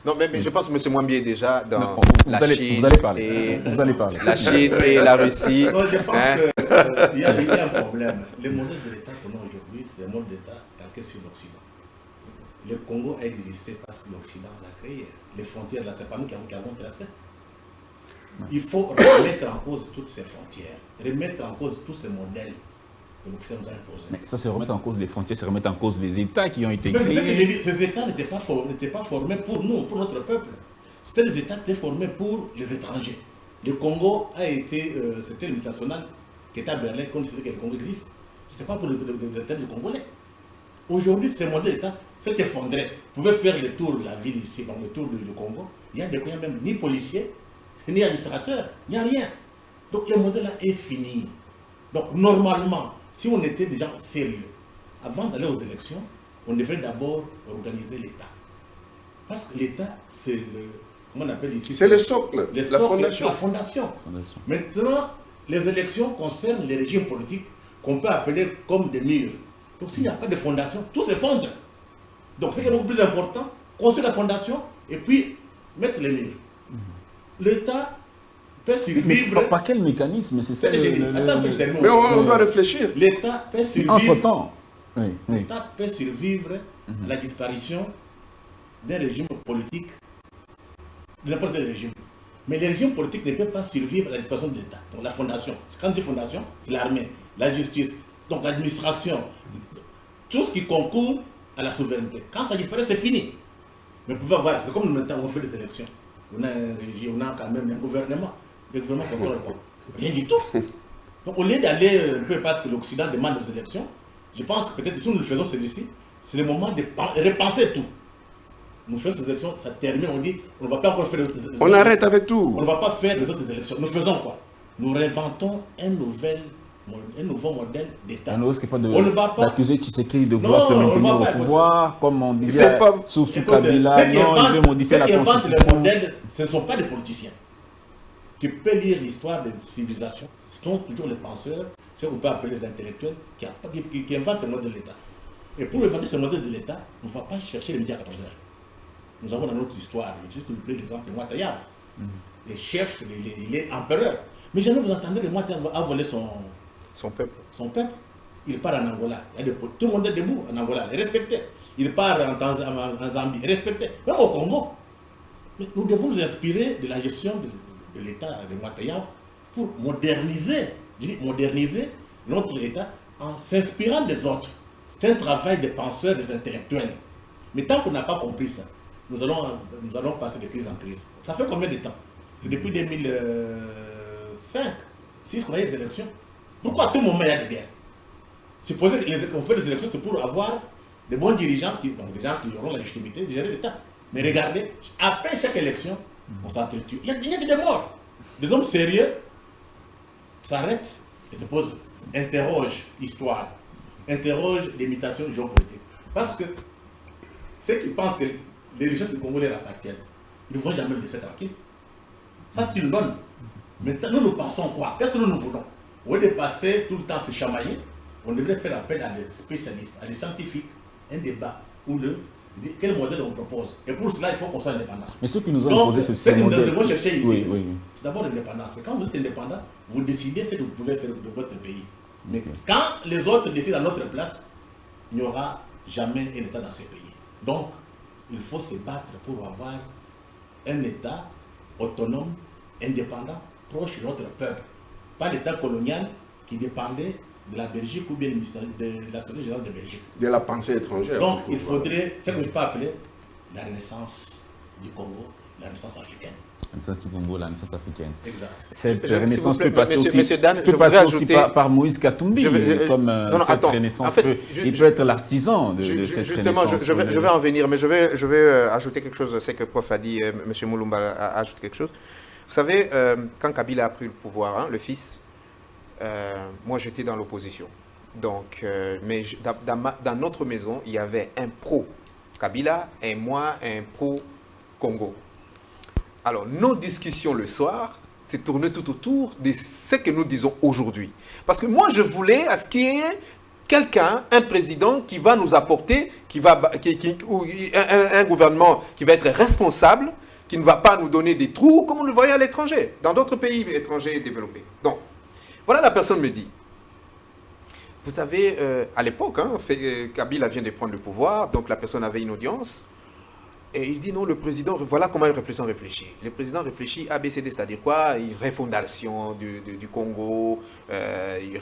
Non, mais je pense que M. Mwambi est déjà dans la Chine. Vous allez parler. La Chine et la Russie. Non, je pense qu'il y a un problème. Le modèle de l'État qu'on a aujourd'hui, c'est le modèle d'État calqué sur l'Occident. Le Congo a existé parce que l'Occident l'a créé. Les frontières, là, c'est pas nous qui avons tracé. Il faut remettre en cause toutes ces frontières, remettre en cause tous ces modèles que l'Occident nous a imposés. Mais ça, c'est remettre en cause les frontières, c'est remettre en cause les États qui ont été Mais c'est ce que j'ai créés. dit, ces États n'étaient pas formés pour nous, pour notre peuple. C'était des États qui étaient formés pour les étrangers. Le Congo a été, c'était une multinationale qui était à Berlin, comme c'était que le Congo existe. Ce n'était pas pour les États du Congolais. Aujourd'hui, ces modèles d'État s'est effondré. Vous pouvez faire le tour de la ville ici, donc le tour du Congo. Il y a même ni policiers, ni administrateurs, il n'y a rien. Donc le modèle là est fini. Donc normalement, si on était déjà sérieux, avant d'aller aux élections, on devrait d'abord organiser l'État. Parce que l'État, c'est le, comment on appelle ici? C'est le socle, Le la socle, fondation. la fondation. Maintenant, les élections concernent les régimes politiques qu'on peut appeler comme des murs. Donc s'il n'y a pas de fondation, tout s'effondre. Donc ce qui est beaucoup plus important, construire la fondation et puis mettre les murs. L'État peut Mais survivre. par quel mécanisme? C'est ça Attends, je termine. Mais on doit réfléchir. L'État peut survivre. Entre-temps. Oui, oui. L'État peut survivre à la disparition d'un régime politique, de n'importe quel régime. Mais les régimes politiques ne peuvent pas survivre à la disparition de l'État. Donc la fondation, quand on dit fondation, c'est l'armée, la justice, donc l'administration, tout ce qui concourt à la souveraineté. Quand ça disparaît, c'est fini. Mais vous pouvez voir, c'est comme nous maintenant on fait des élections. On a un régime, on a quand même un gouvernement. Le gouvernement contrôle quoi? Rien du tout. Donc au lieu d'aller un peu parce que l'Occident demande des élections, je pense que peut-être si nous le faisons celui-ci, c'est le moment de repenser tout. Nous faisons ces élections, ça termine, on dit, on ne va pas encore faire d'autres élections. On arrête avec tout. On ne va pas faire des autres élections. Nous faisons quoi? Nous réinventons un nouveau modèle d'État. On ne risque pas On ne va pas- d'accuser Tshisekedi de vouloir Non, se on ne maintenir va au pas, pouvoir, comme on disait C'est pas- sous Écoute, Kabila. ceux qui Non, il veut inventent- modifier ceux la qui inventent les constitution. modèles, ce ne sont pas des politiciens. Tu peux lire l'histoire des civilisations, ce sont toujours les penseurs, ce qu'on peut appeler les intellectuels, qui inventent le modèle de l'État. Et pour inventer ce modèle de l'État, on ne va pas chercher les médias à 14 heures. Nous avons dans notre histoire, juste pour vous donner l'exemple de Mwatayav, les chefs, les empereurs. Mais jamais vous entendez que Mwatayav a volé Son peuple. son peuple. Il part en Angola. Tout le monde est debout en Angola, il est respecté. Il part en Zambie, il est respecté. Même au Congo. Mais nous devons nous inspirer de la gestion de l'État de Mwatayav pour moderniser, je dis moderniser notre État en s'inspirant des autres. C'est un travail des penseurs, des intellectuels. Mais tant qu'on n'a pas compris ça, nous allons passer de crise en crise. Ça fait combien de temps? C'est depuis 2005, 6 qu'on a eu des élections. Pourquoi à tout moment il y a des guerres? Supposez qu'on fait des élections, c'est pour avoir des bons dirigeants, donc des gens qui auront la légitimité de gérer l'État. Mais regardez, après chaque élection, on s'entretue. Il y a des morts. Des hommes sérieux s'arrêtent et se posent, interrogent l'histoire, interrogent l'imitation géopolitique. Parce que ceux qui pensent que les richesses du Congo leur appartiennent, ils ne vont jamais le laisser tranquille. Ça, c'est une donne. Maintenant, nous pensons quoi? Qu'est-ce que nous voulons? Au lieu de passer tout le temps à se chamailler, on devrait faire appel à des spécialistes, à des scientifiques, un débat où quel modèle on propose. Et pour cela, il faut qu'on soit indépendant. Mais ceux qui nous ont Donc, imposé ce ce que nous modèle. devons chercher ici, Oui, oui. c'est d'abord l'indépendance. Quand vous êtes indépendant, vous décidez ce que vous pouvez faire de votre pays. Mais Ok. quand les autres décident à notre place, il n'y aura jamais un État dans ces pays. Donc, il faut se battre pour avoir un État autonome, indépendant, proche de notre peuple. Pas l'État colonial qui dépendait de la Belgique ou bien de la Société Générale de Belgique. De la pensée étrangère. Donc, surtout. il faudrait, ce que je peux appeler la renaissance du Congo, la renaissance africaine. La naissance du Congo, la naissance africaine. Exact. Cette S'il renaissance vous plaît, peut passer monsieur aussi, Dan, peut je passer voudrais aussi ajouter- par Moïse Katumbi, comme non, cette attends. renaissance. En fait, il peut être l'artisan de cette Justement, renaissance. je vais en venir, mais je vais ajouter quelque chose. C'est que le prof a dit, M. Moulumba a ajouté quelque chose. Vous savez, quand Kabila a pris le pouvoir, hein, le fils, moi j'étais dans l'opposition. Donc, mais dans notre maison, il y avait un pro-Kabila et moi un pro-Congo. Alors, nos discussions le soir s'est tourné tout autour de ce que nous disons aujourd'hui. Parce que moi, je voulais à ce qu'il y ait quelqu'un, un président qui va nous apporter, ou un gouvernement qui va être responsable, qui ne va pas nous donner des trous comme on le voyait à l'étranger, dans d'autres pays étrangers développés. Donc, voilà, la personne me dit, vous savez, à l'époque, hein, Kabila vient de prendre le pouvoir, donc la personne avait une audience. Et il dit non, le président, voilà comment le président réfléchit. Le président réfléchit ABCD, c'est-à-dire quoi? Une refondation du Congo,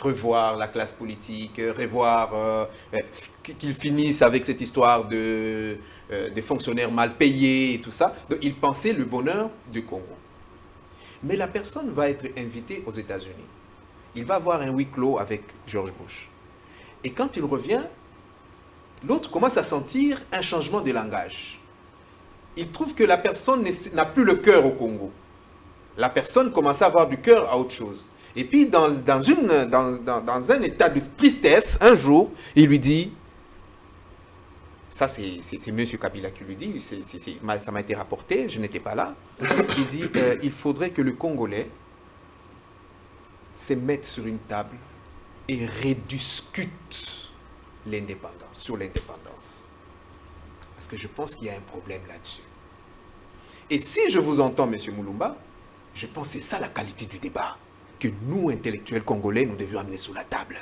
revoir la classe politique, revoir qu'il finisse avec cette histoire de fonctionnaires mal payés et tout ça. Donc il pensait le bonheur du Congo. Mais la personne va être invitée aux États-Unis. Il va avoir un huis clos avec George Bush. Et quand il revient, l'autre commence à sentir un changement de langage. Il trouve que la personne n'a plus le cœur au Congo. La personne commence à avoir du cœur à autre chose. Et puis, dans un état de tristesse, un jour, il lui dit, ça c'est M. Kabila qui lui dit, ça m'a été rapporté, je n'étais pas là, il dit, il faudrait que le Congolais se mette sur une table et rediscute sur l'indépendance. Parce que je pense qu'il y a un problème là-dessus. Et si je vous entends, M. Moulumba, je pense que c'est ça la qualité du débat que nous, intellectuels congolais, nous devions amener sur la table.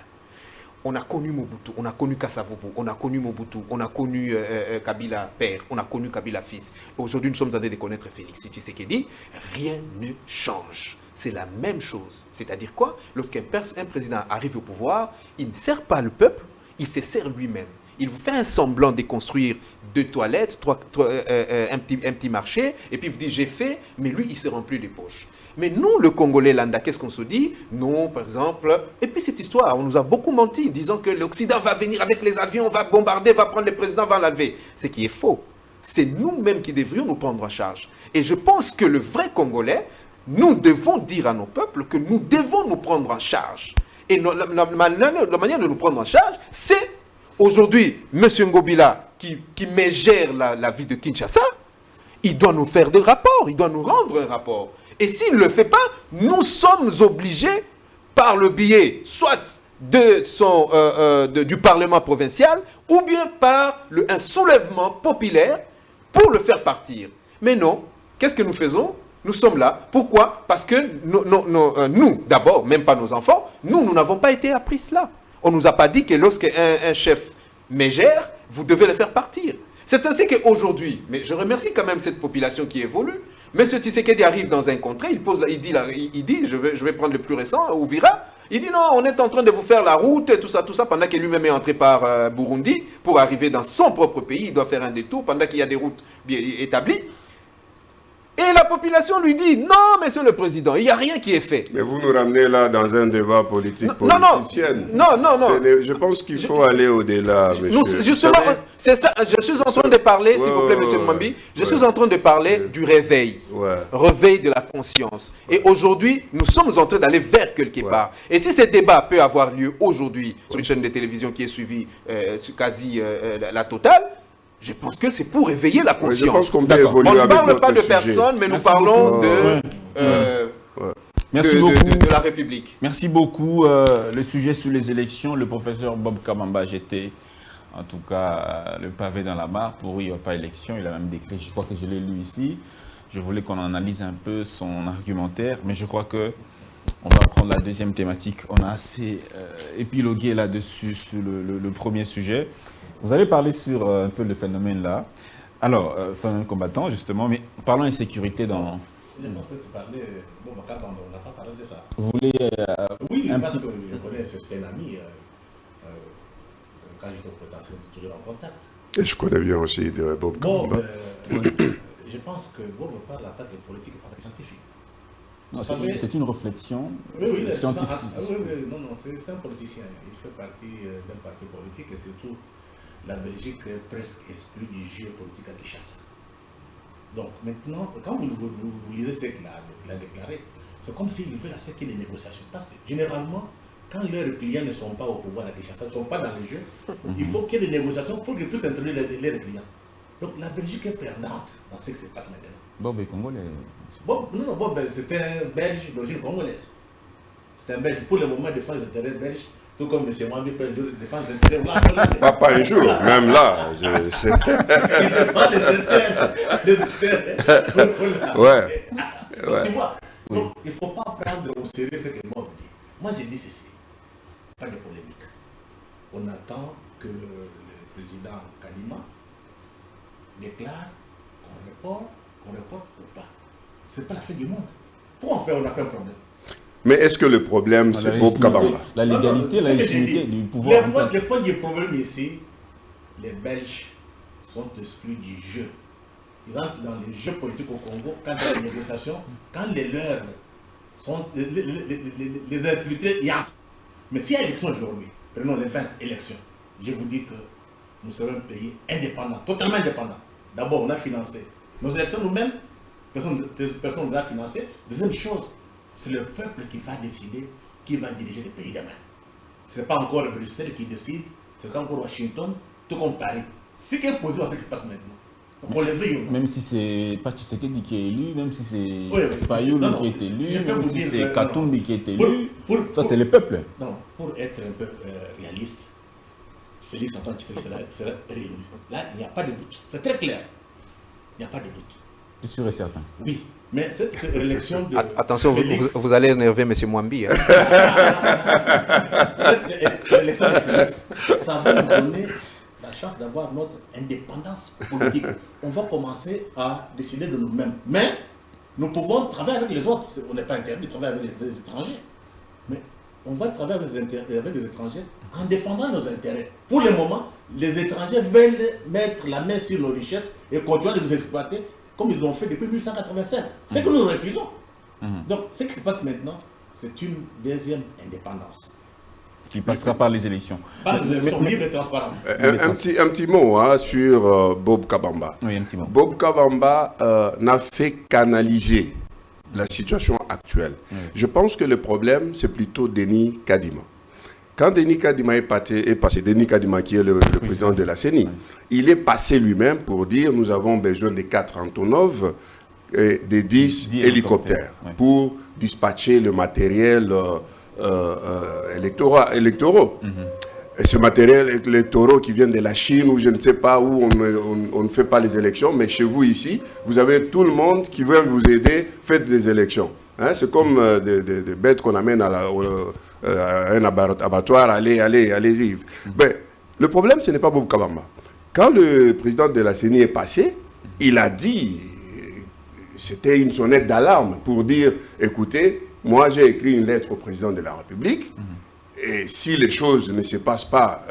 On a connu Mobutu, on a connu Kasavubu, on a connu Mobutu, on a connu Kabila père, on a connu Kabila fils. Aujourd'hui, nous sommes en train de connaître Félix Tshisekedi. Rien ne change. C'est la même chose. C'est-à-dire quoi? Lorsqu'un président arrive au pouvoir, il ne sert pas le peuple, il se sert lui-même. Il vous fait un semblant de construire 2 toilettes, un petit marché, et puis il vous dit j'ai fait, mais lui il se remplit les poches. Mais nous, le Congolais lambda, qu'est-ce qu'on se dit? Non, par exemple, et puis cette histoire, on nous a beaucoup menti, disant que l'Occident va venir avec les avions, va bombarder, va prendre le président, va l'enlever. Ce qui est faux. C'est nous-mêmes qui devrions nous prendre en charge. Et je pense que le vrai Congolais, nous devons dire à nos peuples que nous devons nous prendre en charge. Et la manière de nous prendre en charge, c'est aujourd'hui, M. Ngobila, qui mégère la vie de Kinshasa, il doit nous faire des rapports, il doit nous rendre un rapport. Et s'il ne le fait pas, nous sommes obligés, par le biais, soit du Parlement provincial, ou bien par un soulèvement populaire, pour le faire partir. Mais non, qu'est-ce que nous faisons? Nous sommes là. Pourquoi? Parce que nous, d'abord, même pas nos enfants, nous n'avons pas été appris cela. On ne nous a pas dit que lorsqu'un chef mégère, vous devez le faire partir. C'est ainsi qu'aujourd'hui, mais je remercie quand même cette population qui évolue, M. Tshisekedi arrive dans un contrée, il dit je vais prendre le plus récent, Ouvira, il dit non, on est en train de vous faire la route, tout ça, pendant qu'il lui-même est entré par Burundi, pour arriver dans son propre pays, il doit faire un détour, pendant qu'il y a des routes bien établies. Et la population lui dit, non, monsieur le président, il n'y a rien qui est fait. Mais vous nous ramenez là dans un débat politique politicien. Non. Je pense qu'il faut aller au-delà, monsieur. Justement, c'est ça. Je suis en train de parler, s'il vous plaît, monsieur Mwambi, je suis en train de parler du réveil. Réveil de la conscience. Et aujourd'hui, nous sommes en train d'aller vers quelque part. Et si ce débat peut avoir lieu aujourd'hui sur une chaîne de télévision qui est suivie quasi la totale, je pense que c'est pour éveiller la conscience. Je pense qu'on peut évoluer avec notre sujet. On ne parle pas de personnes, mais nous parlons de la République. Merci beaucoup. Le sujet sur les élections, le professeur Bob Kabamba jetait en tout cas le pavé dans la mare pour il n'y a pas élection. Il a même décrit, je crois que je l'ai lu ici. Je voulais qu'on analyse un peu son argumentaire, mais je crois que on va prendre la deuxième thématique. On a assez épilogué là-dessus sur le premier sujet. Vous allez parler sur un peu le phénomène là. Alors, phénomène combattant justement, mais parlons insécurité dans... Je pense que tu parlais, on n'a pas parlé de ça. Vous voulez... oui, parce que je connais, c'est un ami, quand j'étais au potentiel, on était toujours en contact. Et je connais bien aussi de Bob Kabamba. Je pense que Bob parle en tant que politique et pas que scientifique. Non, c'est une réflexion scientifique. Non, c'est un politicien. Il fait partie d'un parti politique et surtout... La Belgique est presque exclue du jeu politique à Kinshasa. Donc maintenant, quand vous lisez ce qu'il a déclaré, c'est comme s'il veut la qu'il y ait des négociations. Parce que généralement, quand leurs clients ne sont pas au pouvoir à Kinshasa, ne sont pas dans les jeux, il faut qu'il y ait des négociations pour qu'ils puissent introduire leurs clients. Donc la Belgique est perdante dans ce qui se passe maintenant. Bob est congolais. Bob, c'est un Belge d'origine congolaise. C'est un Belge pour le moment défend les intérêts belges. Tout comme M. Mwambi peut défendre les intérêts. Pas un jour, même là. Il défend les intérêts. Donc, tu vois, donc, il ne faut pas prendre au sérieux ce que Bob dit. Moi, je dis ceci. Pas de polémique. On attend que le président Kalima déclare qu'on reporte ou pas. Ce n'est pas la fin du monde. Pourquoi on a fait un problème? Mais est-ce que le problème, c'est Bob Kabamba? La légalité, la légitimité du pouvoir. Les fois du problème ici, les Belges sont exclus du jeu. Ils entrent dans les jeux politiques au Congo, quand il y a des négociations, quand les leurs sont les infiltrés, ils entrent. Mais s'il y a élection aujourd'hui, prenons les 20 élections, je vous dis que nous serons un pays indépendant, totalement indépendant. D'abord, on a financé nos élections nous-mêmes, personne ne nous a financé. Deuxième chose, c'est le peuple qui va décider qui va diriger le pays demain. Ce n'est pas encore Bruxelles qui décide, c'est encore Washington, tout comme Paris. Ce qui est posé à ce qui se passe maintenant. On le veut ou non. Même si c'est pas Tshisekedi qui est élu, même si c'est Fayoulou qui est élu, même si c'est Katumbi qui est élu, ça c'est le peuple. Non, pour être un peu réaliste, Félix Antoine Tshisekedi sera réélu. Là, il n'y a pas de doute. C'est très clair. Il n'y a pas de doute. C'est sûr et certain. Oui, mais cette élection de Attention, Félix, vous allez énerver M. Mwambi. Hein. cette élection de Félix, ça va nous donner la chance d'avoir notre indépendance politique. On va commencer à décider de nous-mêmes. Mais nous pouvons travailler avec les autres. On n'est pas interdit de travailler avec les étrangers. Mais on va travailler avec les étrangers en défendant nos intérêts. Pour le moment, les étrangers veulent mettre la main sur nos richesses et continuer de nous exploiter comme ils l'ont fait depuis 1885. C'est que nous refusons. Donc, ce qui se passe maintenant, c'est une deuxième indépendance. Qui passera par les élections. Par les élections libres et transparentes. Un petit mot sur Bob Kabamba. Oui, un petit mot. Bob Kabamba n'a fait qu'analyser la situation actuelle. Oui. Je pense que le problème, c'est plutôt Denis Kadima. Quand Denis Kadima est passé, Denis Kadima qui est le président de la CENI, il est passé lui-même pour dire nous avons besoin de 4 Antonov et de 10 hélicoptères pour dispatcher le matériel électoraux. Et ce matériel électoral qui vient de la Chine ou je ne sais pas où on ne fait pas les élections, mais chez vous ici, vous avez tout le monde qui veut vous aider, faites des élections. Hein, c'est comme des bêtes qu'on amène à un abattoir, allez-y. Ben, le problème, ce n'est pas Bob Kabamba. Quand le président de la CENI est passé, il a dit, c'était une sonnette d'alarme pour dire, écoutez, moi j'ai écrit une lettre au président de la République, et si les choses ne se passent pas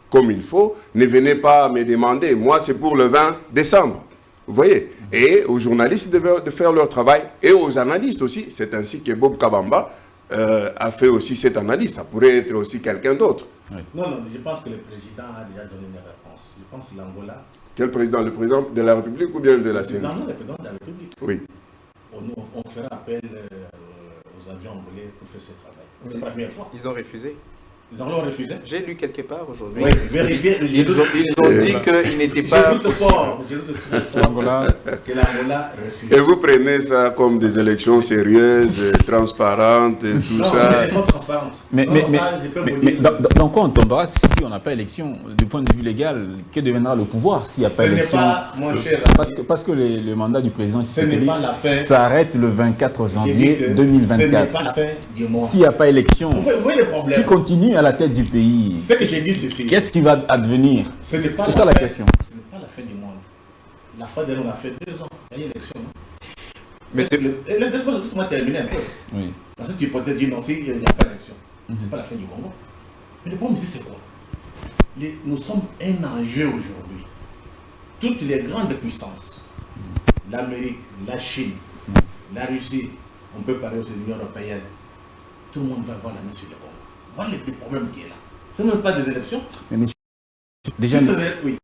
comme il faut, ne venez pas me demander. Moi, c'est pour le 20 décembre. Vous voyez? Et aux journalistes de faire leur travail, et aux analystes aussi. C'est ainsi que Bob Kabamba a fait aussi cette analyse. Ça pourrait être aussi quelqu'un d'autre. Oui. Non, je pense que le président a déjà donné une réponse. Je pense que l'Angola... Quel président? Le président de la République ou bien de la CENI? Le président de la République. Oui. On fera appel aux avions angolais pour faire ce travail. C'est la première fois. Ils ont refusé. Ils ont refusé. J'ai lu quelque part aujourd'hui. Oui, vérifiez. Ils ont dit qu'ils n'étaient pas... Je doute fort que l'Angola refuse. Et vous prenez ça comme des élections sérieuses, transparentes et tout ça. Elles sont transparentes. Mais dans quoi on tombera si on n'a pas élection? Du point de vue légal, que deviendra le pouvoir s'il n'y a pas élection? Pas, mon cher, parce que le mandat du président Tshisekedi s'arrête le 24 janvier 2024. Ce n'est pas la fin du monde. S'il n'y a pas élection, vous voyez le problème. qui continue à la tête du pays, ce que j'ai dit, c'est qu'est-ce qui va advenir? C'est ça la question. Ce n'est pas la fin du monde. La fin de l'on a fait 2 ans. Il y a une élection. Laisse-moi terminer un peu. Oui. Dans cette hypothèse, dis non, s'il n'y a pas d'élection, ce n'est pas la fin du Congo. Mais le problème ici, c'est quoi? Nous sommes un enjeu aujourd'hui. Toutes les grandes puissances, l'Amérique, la Chine, la Russie, on peut parler aussi de l'Union européenne, tout le monde va avoir la main sur le Congo. Voilà le problème qui est là. Ce n'est même pas des élections. Mais monsieur, déjà, oui.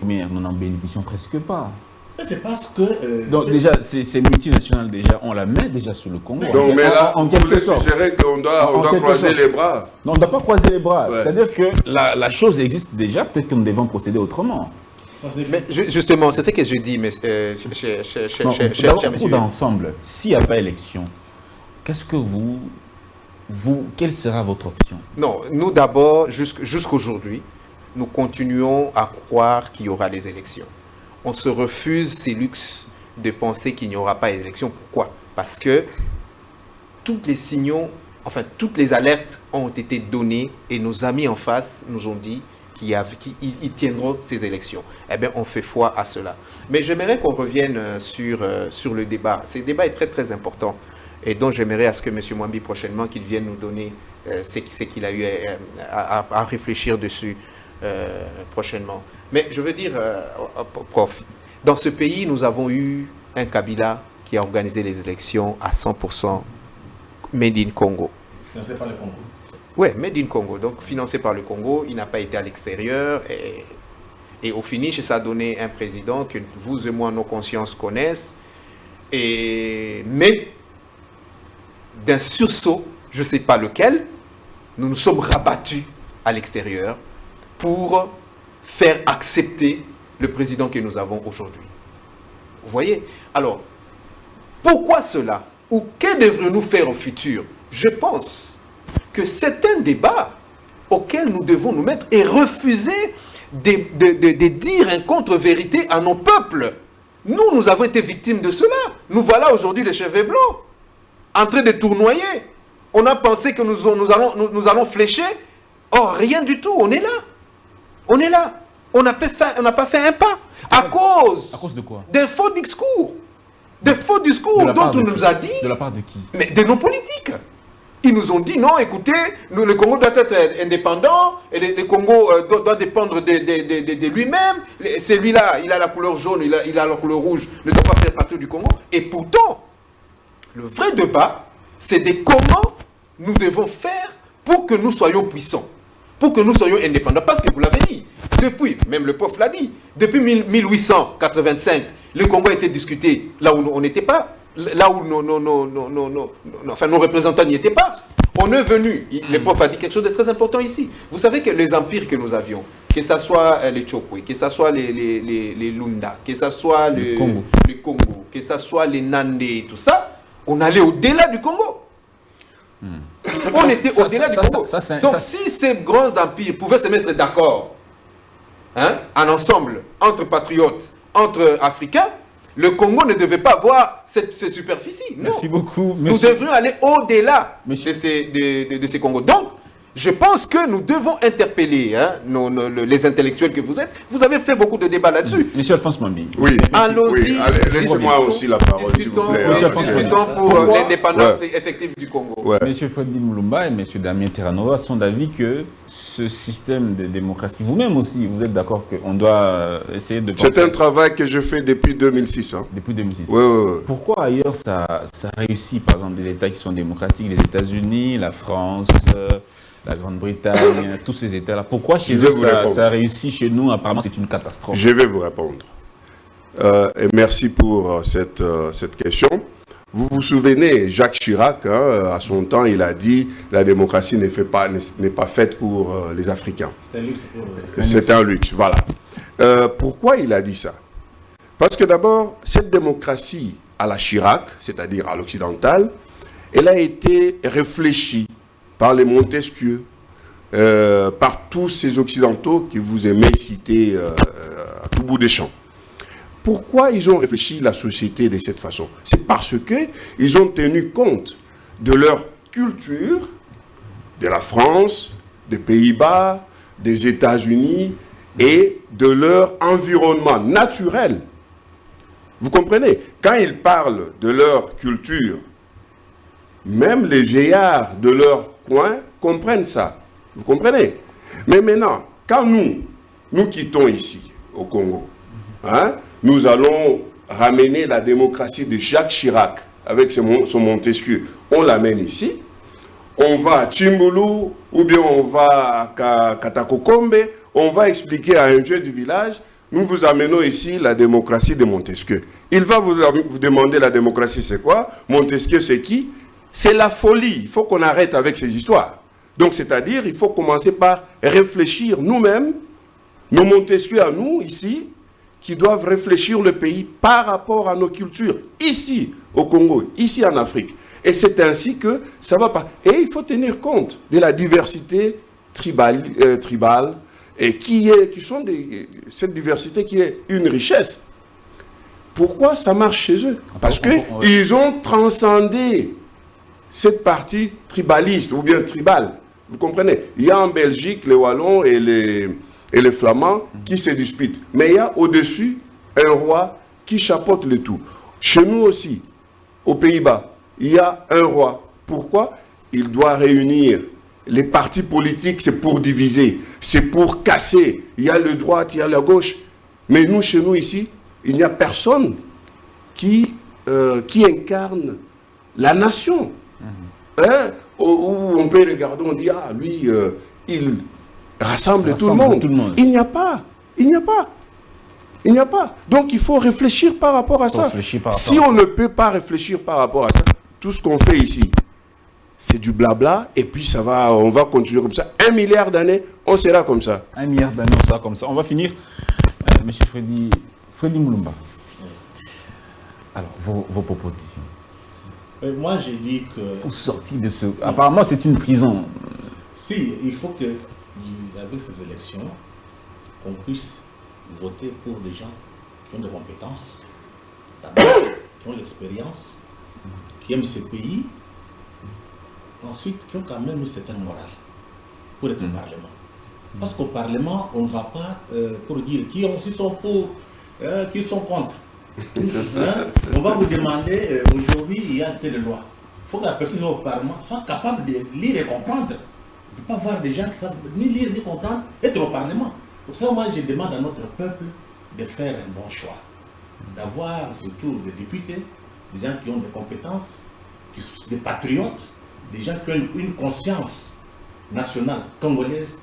nous n'en bénéficions presque pas. Mais c'est parce que... donc déjà, ces multinationales déjà, on la met déjà sur le Congo. Donc, mais là, en quelque sorte. Suggérer qu'on doit croiser les bras. Non, on ne doit pas croiser les bras. Ouais. C'est-à-dire que la chose existe déjà, peut-être que nous devons procéder autrement. Mais justement, c'est ce que je dis, mais cher d'ensemble, s'il n'y a pas élection, qu'est-ce que quelle sera votre option? Non, nous d'abord, jusqu'aujourd'hui, nous continuons à croire qu'il y aura les élections. On se refuse ces luxes de penser qu'il n'y aura pas d'élections. Pourquoi? Parce que tous les signaux, enfin toutes les alertes ont été données et nos amis en face nous ont dit ils tiendront ces élections. Eh bien, on fait foi à cela. Mais j'aimerais qu'on revienne sur le débat. Ce débat est très, très important. Et donc, j'aimerais à ce que M. Mwambi, prochainement, qu'il vienne nous donner ce qu'il a eu à réfléchir dessus prochainement. Mais je veux dire, prof, dans ce pays, nous avons eu un Kabila qui a organisé les élections à 100% Made in Congo. Financé par le Congo. Oui, Made in Congo, donc financé par le Congo, il n'a pas été à l'extérieur et au finish, ça a donné un président que vous et moi, nos consciences connaissent, mais d'un sursaut, je ne sais pas lequel, nous nous sommes rabattus à l'extérieur pour faire accepter le président que nous avons aujourd'hui. Vous voyez? Alors, pourquoi cela? Ou que devrions-nous faire au futur? Je pense que c'est un débat auquel nous devons nous mettre et refuser de dire une contre-vérité à nos peuples. Nous avons été victimes de cela. Nous voilà aujourd'hui les cheveux blancs, en train de tournoyer. On a pensé que nous allons flécher. Or, rien du tout. On est là. On est là. On n'a pas fait un pas. À cause de quoi? D'un faux discours. Des faux discours dont on nous a dit. De la part de qui? Mais de nos politiques. Ils nous ont dit non, écoutez, le Congo doit être indépendant, et le Congo doit dépendre de lui-même. Celui-là, il a la couleur jaune, il a la couleur rouge, ne doit pas faire partie du Congo. Et pourtant, le vrai débat, c'est de comment nous devons faire pour que nous soyons puissants, pour que nous soyons indépendants. Parce que vous l'avez dit, depuis, même le prof l'a dit, depuis 1885, le Congo a été discuté là où on n'était pas. Là où nos représentants n'y étaient pas. On est venu, le prof a dit quelque chose de très important ici. Vous savez que les empires que nous avions, que ce soit les Chokwe, que ce soit les Lunda, que ce soit le Congo, que ce soit les Nandé, tout ça, on allait au-delà du Congo. On était au-delà du Congo. Donc si ces grands empires pouvaient se mettre d'accord, en ensemble, entre patriotes, entre Africains, le Congo ne devait pas avoir cette superficie. Non. Merci beaucoup. Nous devrions aller au-delà de ces Congos. Donc, je pense que nous devons interpeller les intellectuels que vous êtes. Vous avez fait beaucoup de débats là-dessus. Monsieur Alphonse Mwambi. Oui. Allons-y. Laissez-moi aussi la parole, s'il vous plaît. Discutons pour l'indépendance effective du Congo. Ouais. Monsieur Freddy Moulumba et Monsieur Damien Terranova sont d'avis que ce système de démocratie, vous-même aussi, vous êtes d'accord qu'on doit essayer de penser... C'est un travail que je fais depuis 2006. Depuis 2006. Oui. Pourquoi ailleurs ça réussit, par exemple, des États qui sont démocratiques, les États-Unis, la France, la Grande-Bretagne, tous ces États-là? Pourquoi chez eux ça réussit, chez nous, apparemment, c'est une catastrophe? Je vais vous répondre. Et merci pour cette question. Vous vous souvenez, Jacques Chirac, à son temps, il a dit « La démocratie n'est pas faite pour les Africains ». C'est un luxe. C'est un luxe, voilà. Pourquoi il a dit ça? Parce que d'abord, cette démocratie à la Chirac, c'est-à-dire à l'occidental, elle a été réfléchie par les Montesquieu, par tous ces occidentaux que vous aimez citer à tout bout des champs. Pourquoi ils ont réfléchi la société de cette façon? C'est parce qu'ils ont tenu compte de leur culture, de la France, des Pays-Bas, des États-Unis et de leur environnement naturel. Vous comprenez? Quand ils parlent de leur culture, même les vieillards de leur coin comprennent ça. Vous comprenez? Mais maintenant, quand nous quittons ici, au Congo, nous allons ramener la démocratie de Jacques Chirac avec son Montesquieu. On l'amène ici. On va à Chimbulu ou bien on va à Katakokombe. On va expliquer à un vieux du village, nous vous amenons ici la démocratie de Montesquieu. Il va vous demander la démocratie c'est quoi? Montesquieu c'est qui? C'est la folie. Il faut qu'on arrête avec ces histoires. Donc c'est-à-dire il faut commencer par réfléchir nous-mêmes, nos Montesquieu à nous ici, qui doivent réfléchir le pays par rapport à nos cultures, ici au Congo, ici en Afrique. Et c'est ainsi que ça va pas. Et il faut tenir compte de la diversité tribale et cette diversité qui est une richesse. Pourquoi ça marche chez eux? Parce qu'ils ont transcendé cette partie tribaliste ou bien tribale. Vous comprenez? Il y a en Belgique les Wallons et et les Flamands qui se disputent. Mais il y a au-dessus un roi qui chapeaute le tout. Chez nous aussi, aux Pays-Bas, il y a un roi. Pourquoi? Il doit réunir les partis politiques, c'est pour diviser, c'est pour casser. Il y a le droite, il y a la gauche. Mais nous, chez nous ici, il n'y a personne qui incarne la nation. Hein? Où on peut regarder, on dit, ah, lui, il rassemble tout le monde. Il n'y a pas. Il n'y a pas. Il n'y a pas. Donc, il faut réfléchir par rapport à ça. Si on ne peut pas réfléchir par rapport à ça, tout ce qu'on fait ici, c'est du blabla, et puis on va continuer comme ça. 1 milliard d'années, on sera comme ça. 1 milliard d'années, on sera comme ça. On va finir. Monsieur Freddy Moulumba. Alors, vos propositions. Moi, j'ai dit que... Pour sortir de ce... Apparemment, c'est une prison. Si, il faut que, avec ces élections, qu'on puisse voter pour des gens qui ont des compétences, qui ont l'expérience, qui aiment ce pays, ensuite, qui ont quand même une certaine morale pour être au Parlement. Parce qu'au Parlement, on ne va pas pour dire qui sont pour, qui sont contre. On va vous demander, aujourd'hui, il y a telle loi. Il faut que la personne au Parlement soit capable de lire et comprendre. On ne peut pas voir des gens qui savent ni lire ni comprendre, être au Parlement. Pour ça, moi, je demande à notre peuple de faire un bon choix. D'avoir surtout des députés, des gens qui ont des compétences, des patriotes, des gens qui ont une conscience nationale congolaise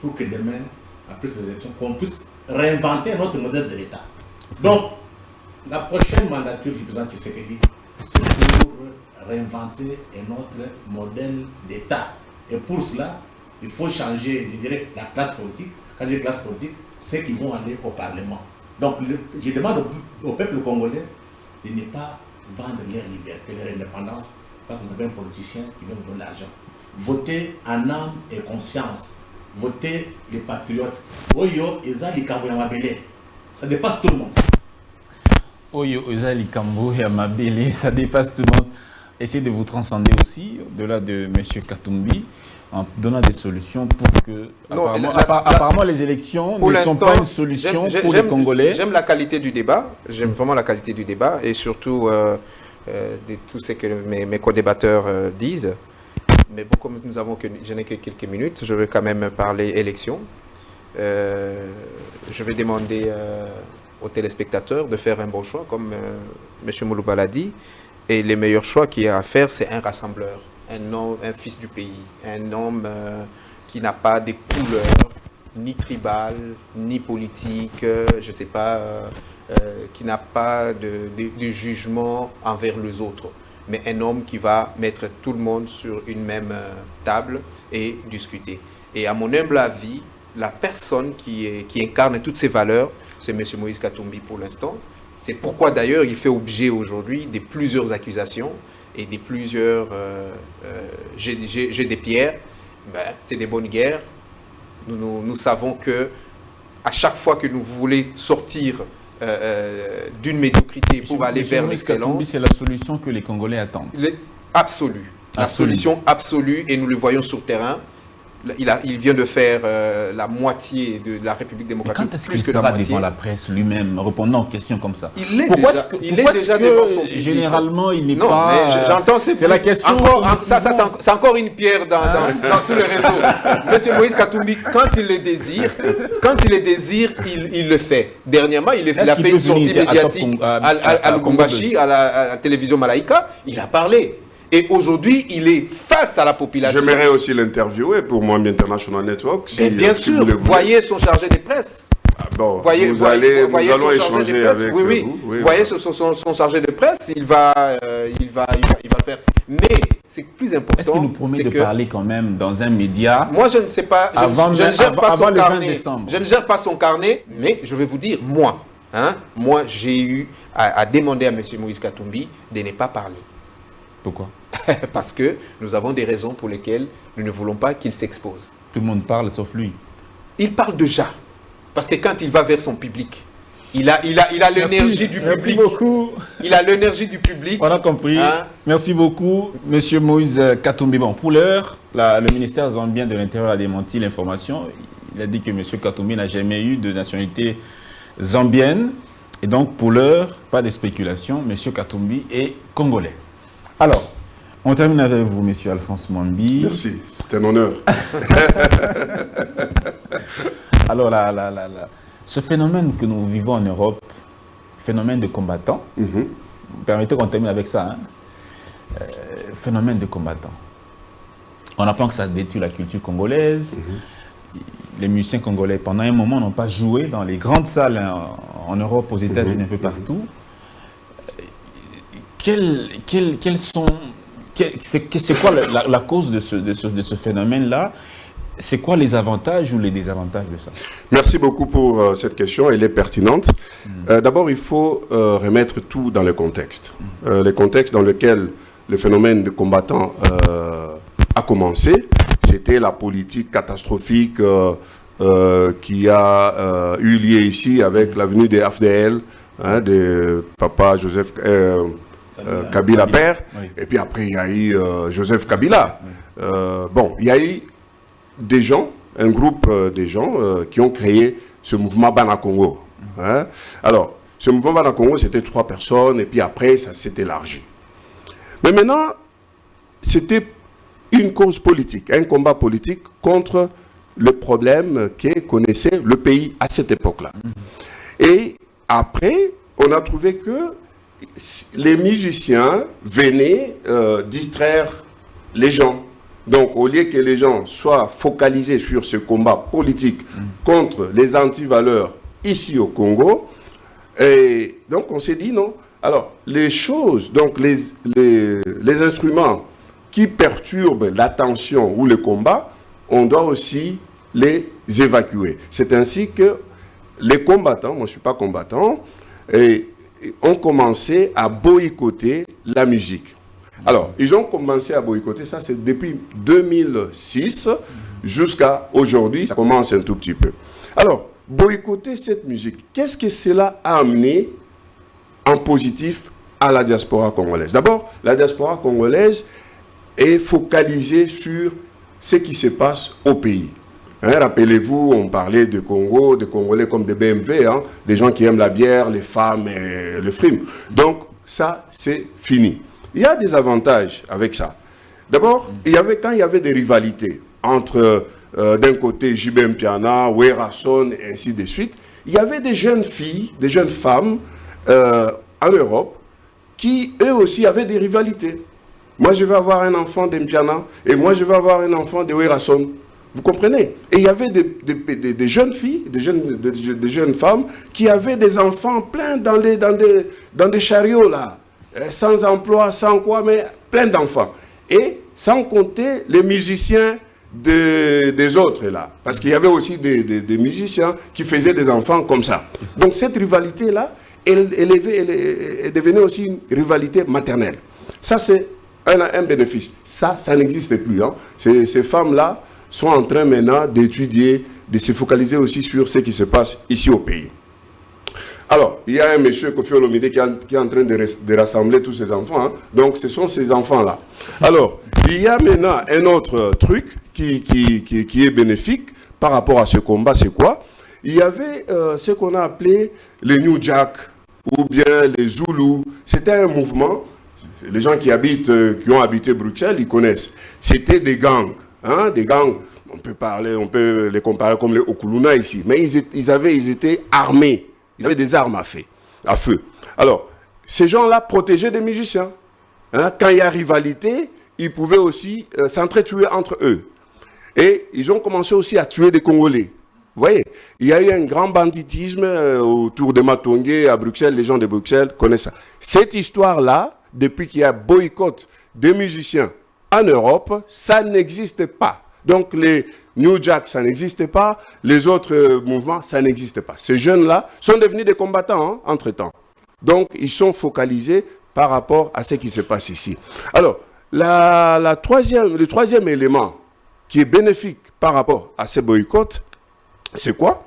pour que demain, après ces élections, qu'on puisse réinventer notre modèle de l'État. Donc, la prochaine mandature du président Tshisekedi, c'est pour réinventer un autre modèle d'État. Et pour cela, il faut changer, je dirais, la classe politique. Quand je dis classe politique, c'est qu'ils vont aller au Parlement. Donc, je demande au peuple congolais de ne pas vendre leur liberté, leur indépendance, parce que vous avez un politicien qui vient vous donner l'argent. Votez en âme et conscience. Votez les patriotes. Oyo, Ezali Kambouyamabele. Ça dépasse tout le monde. Oyo, Ezali Kambouyamabele, ça dépasse tout le monde. Essayez de vous transcender aussi, au-delà de M. Katumbi, en donnant des solutions pour que... Non, apparemment, les élections ne sont pas une solution pour les Congolais. J'aime la qualité du débat. J'aime vraiment la qualité du débat. Et surtout, de tout ce que mes co-débatteurs disent. Mais bon, comme je n'ai que quelques minutes, je veux quand même parler élection. Je vais demander aux téléspectateurs de faire un bon choix, comme M. Moulumba l'a dit. Et les meilleurs choix qu'il y a à faire, c'est un rassembleur, un fils du pays, un homme qui n'a pas de couleurs, ni tribales, ni politiques, je ne sais pas, qui n'a pas de jugement envers les autres. Mais un homme qui va mettre tout le monde sur une même table et discuter. Et à mon humble avis, la personne qui incarne toutes ces valeurs, c'est M. Moïse Katumbi pour l'instant. C'est pourquoi d'ailleurs il fait objet aujourd'hui de plusieurs accusations et de plusieurs jets des pierres. Ben, c'est des bonnes guerres. Nous savons que à chaque fois que nous voulons sortir d'une médiocrité pour aller vers l'excellence. C'est la solution que les Congolais attendent. Absolue. La solution absolue, et nous le voyons sur le terrain. Il vient de faire la moitié de la République démocratique. Quand est-ce qu'il sera devant la presse lui-même, répondant aux questions comme ça? Il est déjà devant son public. Généralement, il n'est pas... Non, mais j'entends... C'est la question... C'est encore une pierre sur le réseau. Monsieur Moïse Katumbi, quand il le désire, il le fait. Dernièrement, il a fait une sortie médiatique à Lubumbashi, à la télévision Malaika. Il a parlé. Et aujourd'hui, il est face à la population. J'aimerais aussi l'interviewer pour Mwami International Network. Si, bien sûr, voyez son chargé de presse. Ah bon, nous allons échanger avec vous. Oui, voyez son chargé de presse, il va le faire. Mais c'est plus important. Est-ce qu'il nous promet de parler quand même dans un média? Moi, je ne sais pas. Avant le 20 décembre. Je ne gère pas son carnet, mais je vais vous dire, moi, j'ai eu à demander à M. Moïse Katumbi de ne pas parler. Pourquoi? Parce que nous avons des raisons pour lesquelles nous ne voulons pas qu'il s'expose. Tout le monde parle sauf lui. Il parle déjà. Parce que quand il va vers son public, il a l'énergie du public. Merci beaucoup. Il a l'énergie du public. On a compris. Merci beaucoup, Monsieur Moïse Katumbi. Bon, pour l'heure, le ministère zambien de l'Intérieur a démenti l'information. Il a dit que M. Katumbi n'a jamais eu de nationalité zambienne. Et donc, pour l'heure, pas de spéculation, M. Katumbi est congolais. Alors, on termine avec vous, M. Alphonse Mwambi. Merci, c'est un honneur. Alors, ce phénomène que nous vivons en Europe, phénomène de combattants, permettez qu'on termine avec ça, hein? Phénomène de combattants. On apprend que ça détruit la culture congolaise. Les musiciens congolais, pendant un moment, n'ont pas joué dans les grandes salles en Europe, aux États-Unis, un peu partout. C'est quoi la cause de ce phénomène-là? C'est quoi les avantages ou les désavantages de ça? Merci beaucoup pour cette question, elle est pertinente. D'abord, il faut remettre tout dans le contexte. Le contexte dans lequel le phénomène de combattants a commencé, c'était la politique catastrophique qui a eu lieu ici avec l'avenue des AFDL, hein, de papa Joseph Kabila père, et puis après il y a eu Joseph Kabila. Bon, il y a eu des gens, un groupe de gens qui ont créé ce mouvement Bana Congo. Hein. Alors, ce mouvement Bana Congo, c'était 3 personnes, et puis après, ça s'est élargi. Mais maintenant, c'était une cause politique, un combat politique contre le problème que connaissait le pays à cette époque-là. Et après, on a trouvé que les musiciens venaient distraire les gens. Donc, au lieu que les gens soient focalisés sur ce combat politique contre les antivaleurs ici au Congo, et donc on s'est dit non. Alors, les choses, donc les instruments qui perturbent l'attention ou le combat, on doit aussi les évacuer. C'est ainsi que les combattants, moi je ne suis pas combattant, ont commencé à boycotter la musique. Alors, ils ont commencé à boycotter ça, c'est depuis 2006 jusqu'à aujourd'hui, ça commence un tout petit peu. Alors, boycotter cette musique, qu'est-ce que cela a amené en positif à la diaspora congolaise? D'abord, la diaspora congolaise est focalisée sur ce qui se passe au pays. Hein, rappelez-vous, on parlait de Congo, de Congolais comme des BMW, hein, des gens qui aiment la bière, les femmes et le frime. Donc, ça, c'est fini. Il y a des avantages avec ça. D'abord, quand il y avait des rivalités entre, d'un côté, JB Mpiana, Werason, et ainsi de suite, il y avait des jeunes filles, des jeunes femmes en Europe qui, eux aussi, avaient des rivalités. Moi, je vais avoir un enfant de Mpiana et moi, je vais avoir un enfant de Werason. Vous comprenez? Et il y avait des jeunes filles, des jeunes femmes qui avaient des enfants plein dans des chariots, là. Sans emploi, sans quoi, mais plein d'enfants. Et sans compter les musiciens des autres là. Parce qu'il y avait aussi des musiciens qui faisaient des enfants comme ça. Donc cette rivalité-là, elle est devenue aussi une rivalité maternelle. Ça, c'est un bénéfice. Ça n'existe plus. Hein. Ces femmes-là sont en train maintenant d'étudier, de se focaliser aussi sur ce qui se passe ici au pays. Alors, il y a un monsieur Kofi Olomide qui est en train de rassembler tous ses enfants. Hein. Donc, ce sont ces enfants-là. Alors, il y a maintenant un autre truc qui est bénéfique par rapport à ce combat. C'est quoi? Il y avait ce qu'on a appelé les New Jack ou bien les Zoulous. C'était un mouvement. Les gens qui ont habité Bruxelles, ils connaissent. C'était des gangs. Hein, des gangs. On peut les comparer comme les Okuluna ici. Mais ils étaient armés. Ils avaient des armes à feu. Alors, ces gens-là protégeaient des musiciens. Hein, quand il y a rivalité, ils pouvaient aussi s'entretuer entre eux. Et ils ont commencé aussi à tuer des Congolais. Vous voyez, il y a eu un grand banditisme autour de Matongé à Bruxelles. Les gens de Bruxelles connaissent ça. Cette histoire-là, depuis qu'il y a boycott des musiciens en Europe, ça n'existe pas. Donc les New Jack, ça n'existe pas. Les autres mouvements, ça n'existe pas. Ces jeunes-là sont devenus des combattants, hein, entre-temps. Donc, ils sont focalisés par rapport à ce qui se passe ici. Alors, le troisième élément qui est bénéfique par rapport à ces boycotts, c'est quoi?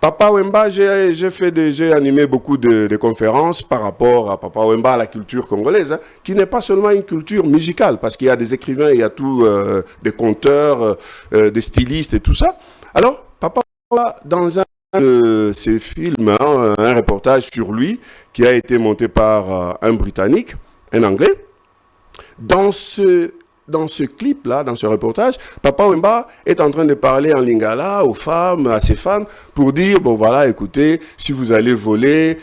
Papa Wemba, j'ai animé beaucoup de conférences par rapport à Papa Wemba, à la culture congolaise, hein, qui n'est pas seulement une culture musicale, parce qu'il y a des écrivains, il y a des conteurs, des stylistes et tout ça. Alors, Papa, dans un de ses films, hein, un reportage sur lui, qui a été monté par un Britannique, un Anglais, dans ce clip-là, dans ce reportage, Papa Wemba est en train de parler en lingala aux femmes, à ses fans, pour dire, bon voilà, écoutez, si vous allez voler,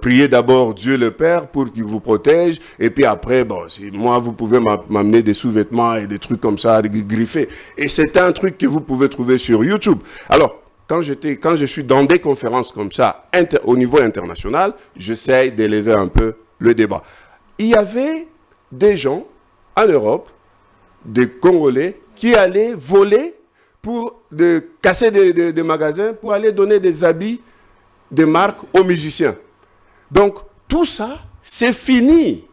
priez d'abord Dieu le Père pour qu'il vous protège, et puis après, bon, moi, vous pouvez m'amener des sous-vêtements et des trucs comme ça, griffés. Et c'est un truc que vous pouvez trouver sur YouTube. Alors, quand je suis dans des conférences comme ça, au niveau international, j'essaie d'élever un peu le débat. Il y avait des gens en Europe, des Congolais, qui allaient voler pour casser des magasins, pour aller donner des habits de marque aux musiciens. Donc, tout ça, c'est fini.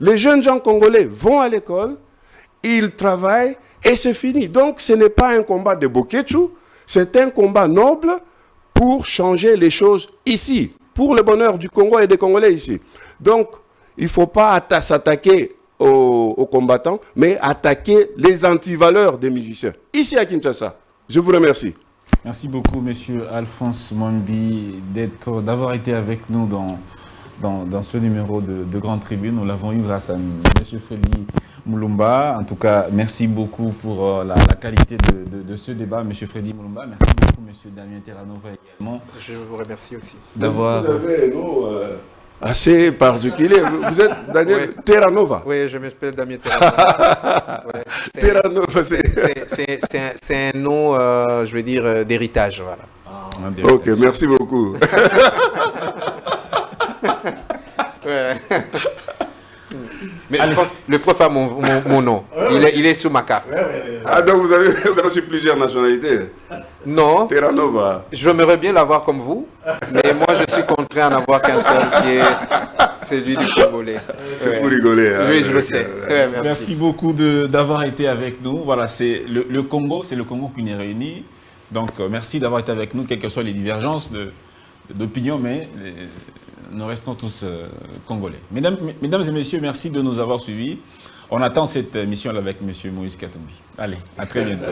Les jeunes gens congolais vont à l'école, ils travaillent, et c'est fini. Donc, ce n'est pas un combat de Boketchu, c'est un combat noble pour changer les choses ici, pour le bonheur du Congo et des Congolais ici. Donc, il ne faut pas s'attaquer aux combattants, mais attaquer les antivaleurs des musiciens. Ici à Kinshasa. Je vous remercie. Merci beaucoup, Monsieur Alphonse Mombi, d'avoir été avec nous dans ce numéro de Grande Tribune. Nous l'avons eu grâce à Monsieur Freddy Moulumba. En tout cas, merci beaucoup pour la qualité de ce débat, Monsieur Freddy Moulumba. Merci beaucoup, Monsieur Damien Terranova également. Je vous remercie aussi. Vous avez assez particulier. Vous êtes Daniel Terranova. Oui, je m'appelle Damien Terranova. Ouais, Terranova, c'est un nom, je veux dire, d'héritage. Voilà. Ok, merci beaucoup. Ouais. Mais je pense que le prof a mon nom. Il est sur ma carte. Ah, donc vous avez aussi plusieurs nationalités? Non. Terranova. J'aimerais bien l'avoir comme vous, mais moi je suis contraint à n'avoir qu'un seul, qui est celui du Congolais. C'est pour rigoler. Hein, oui, je le sais. Ouais, merci beaucoup d'avoir été avec nous. Voilà, c'est le Congo, c'est le Congo qui nous réunit. Donc, merci d'avoir été avec nous, quelles que soient les divergences d'opinion, mais nous restons tous congolais. Mesdames et messieurs, merci de nous avoir suivis. On attend cette émission avec M. Moïse Katumbi. Allez, à très bientôt.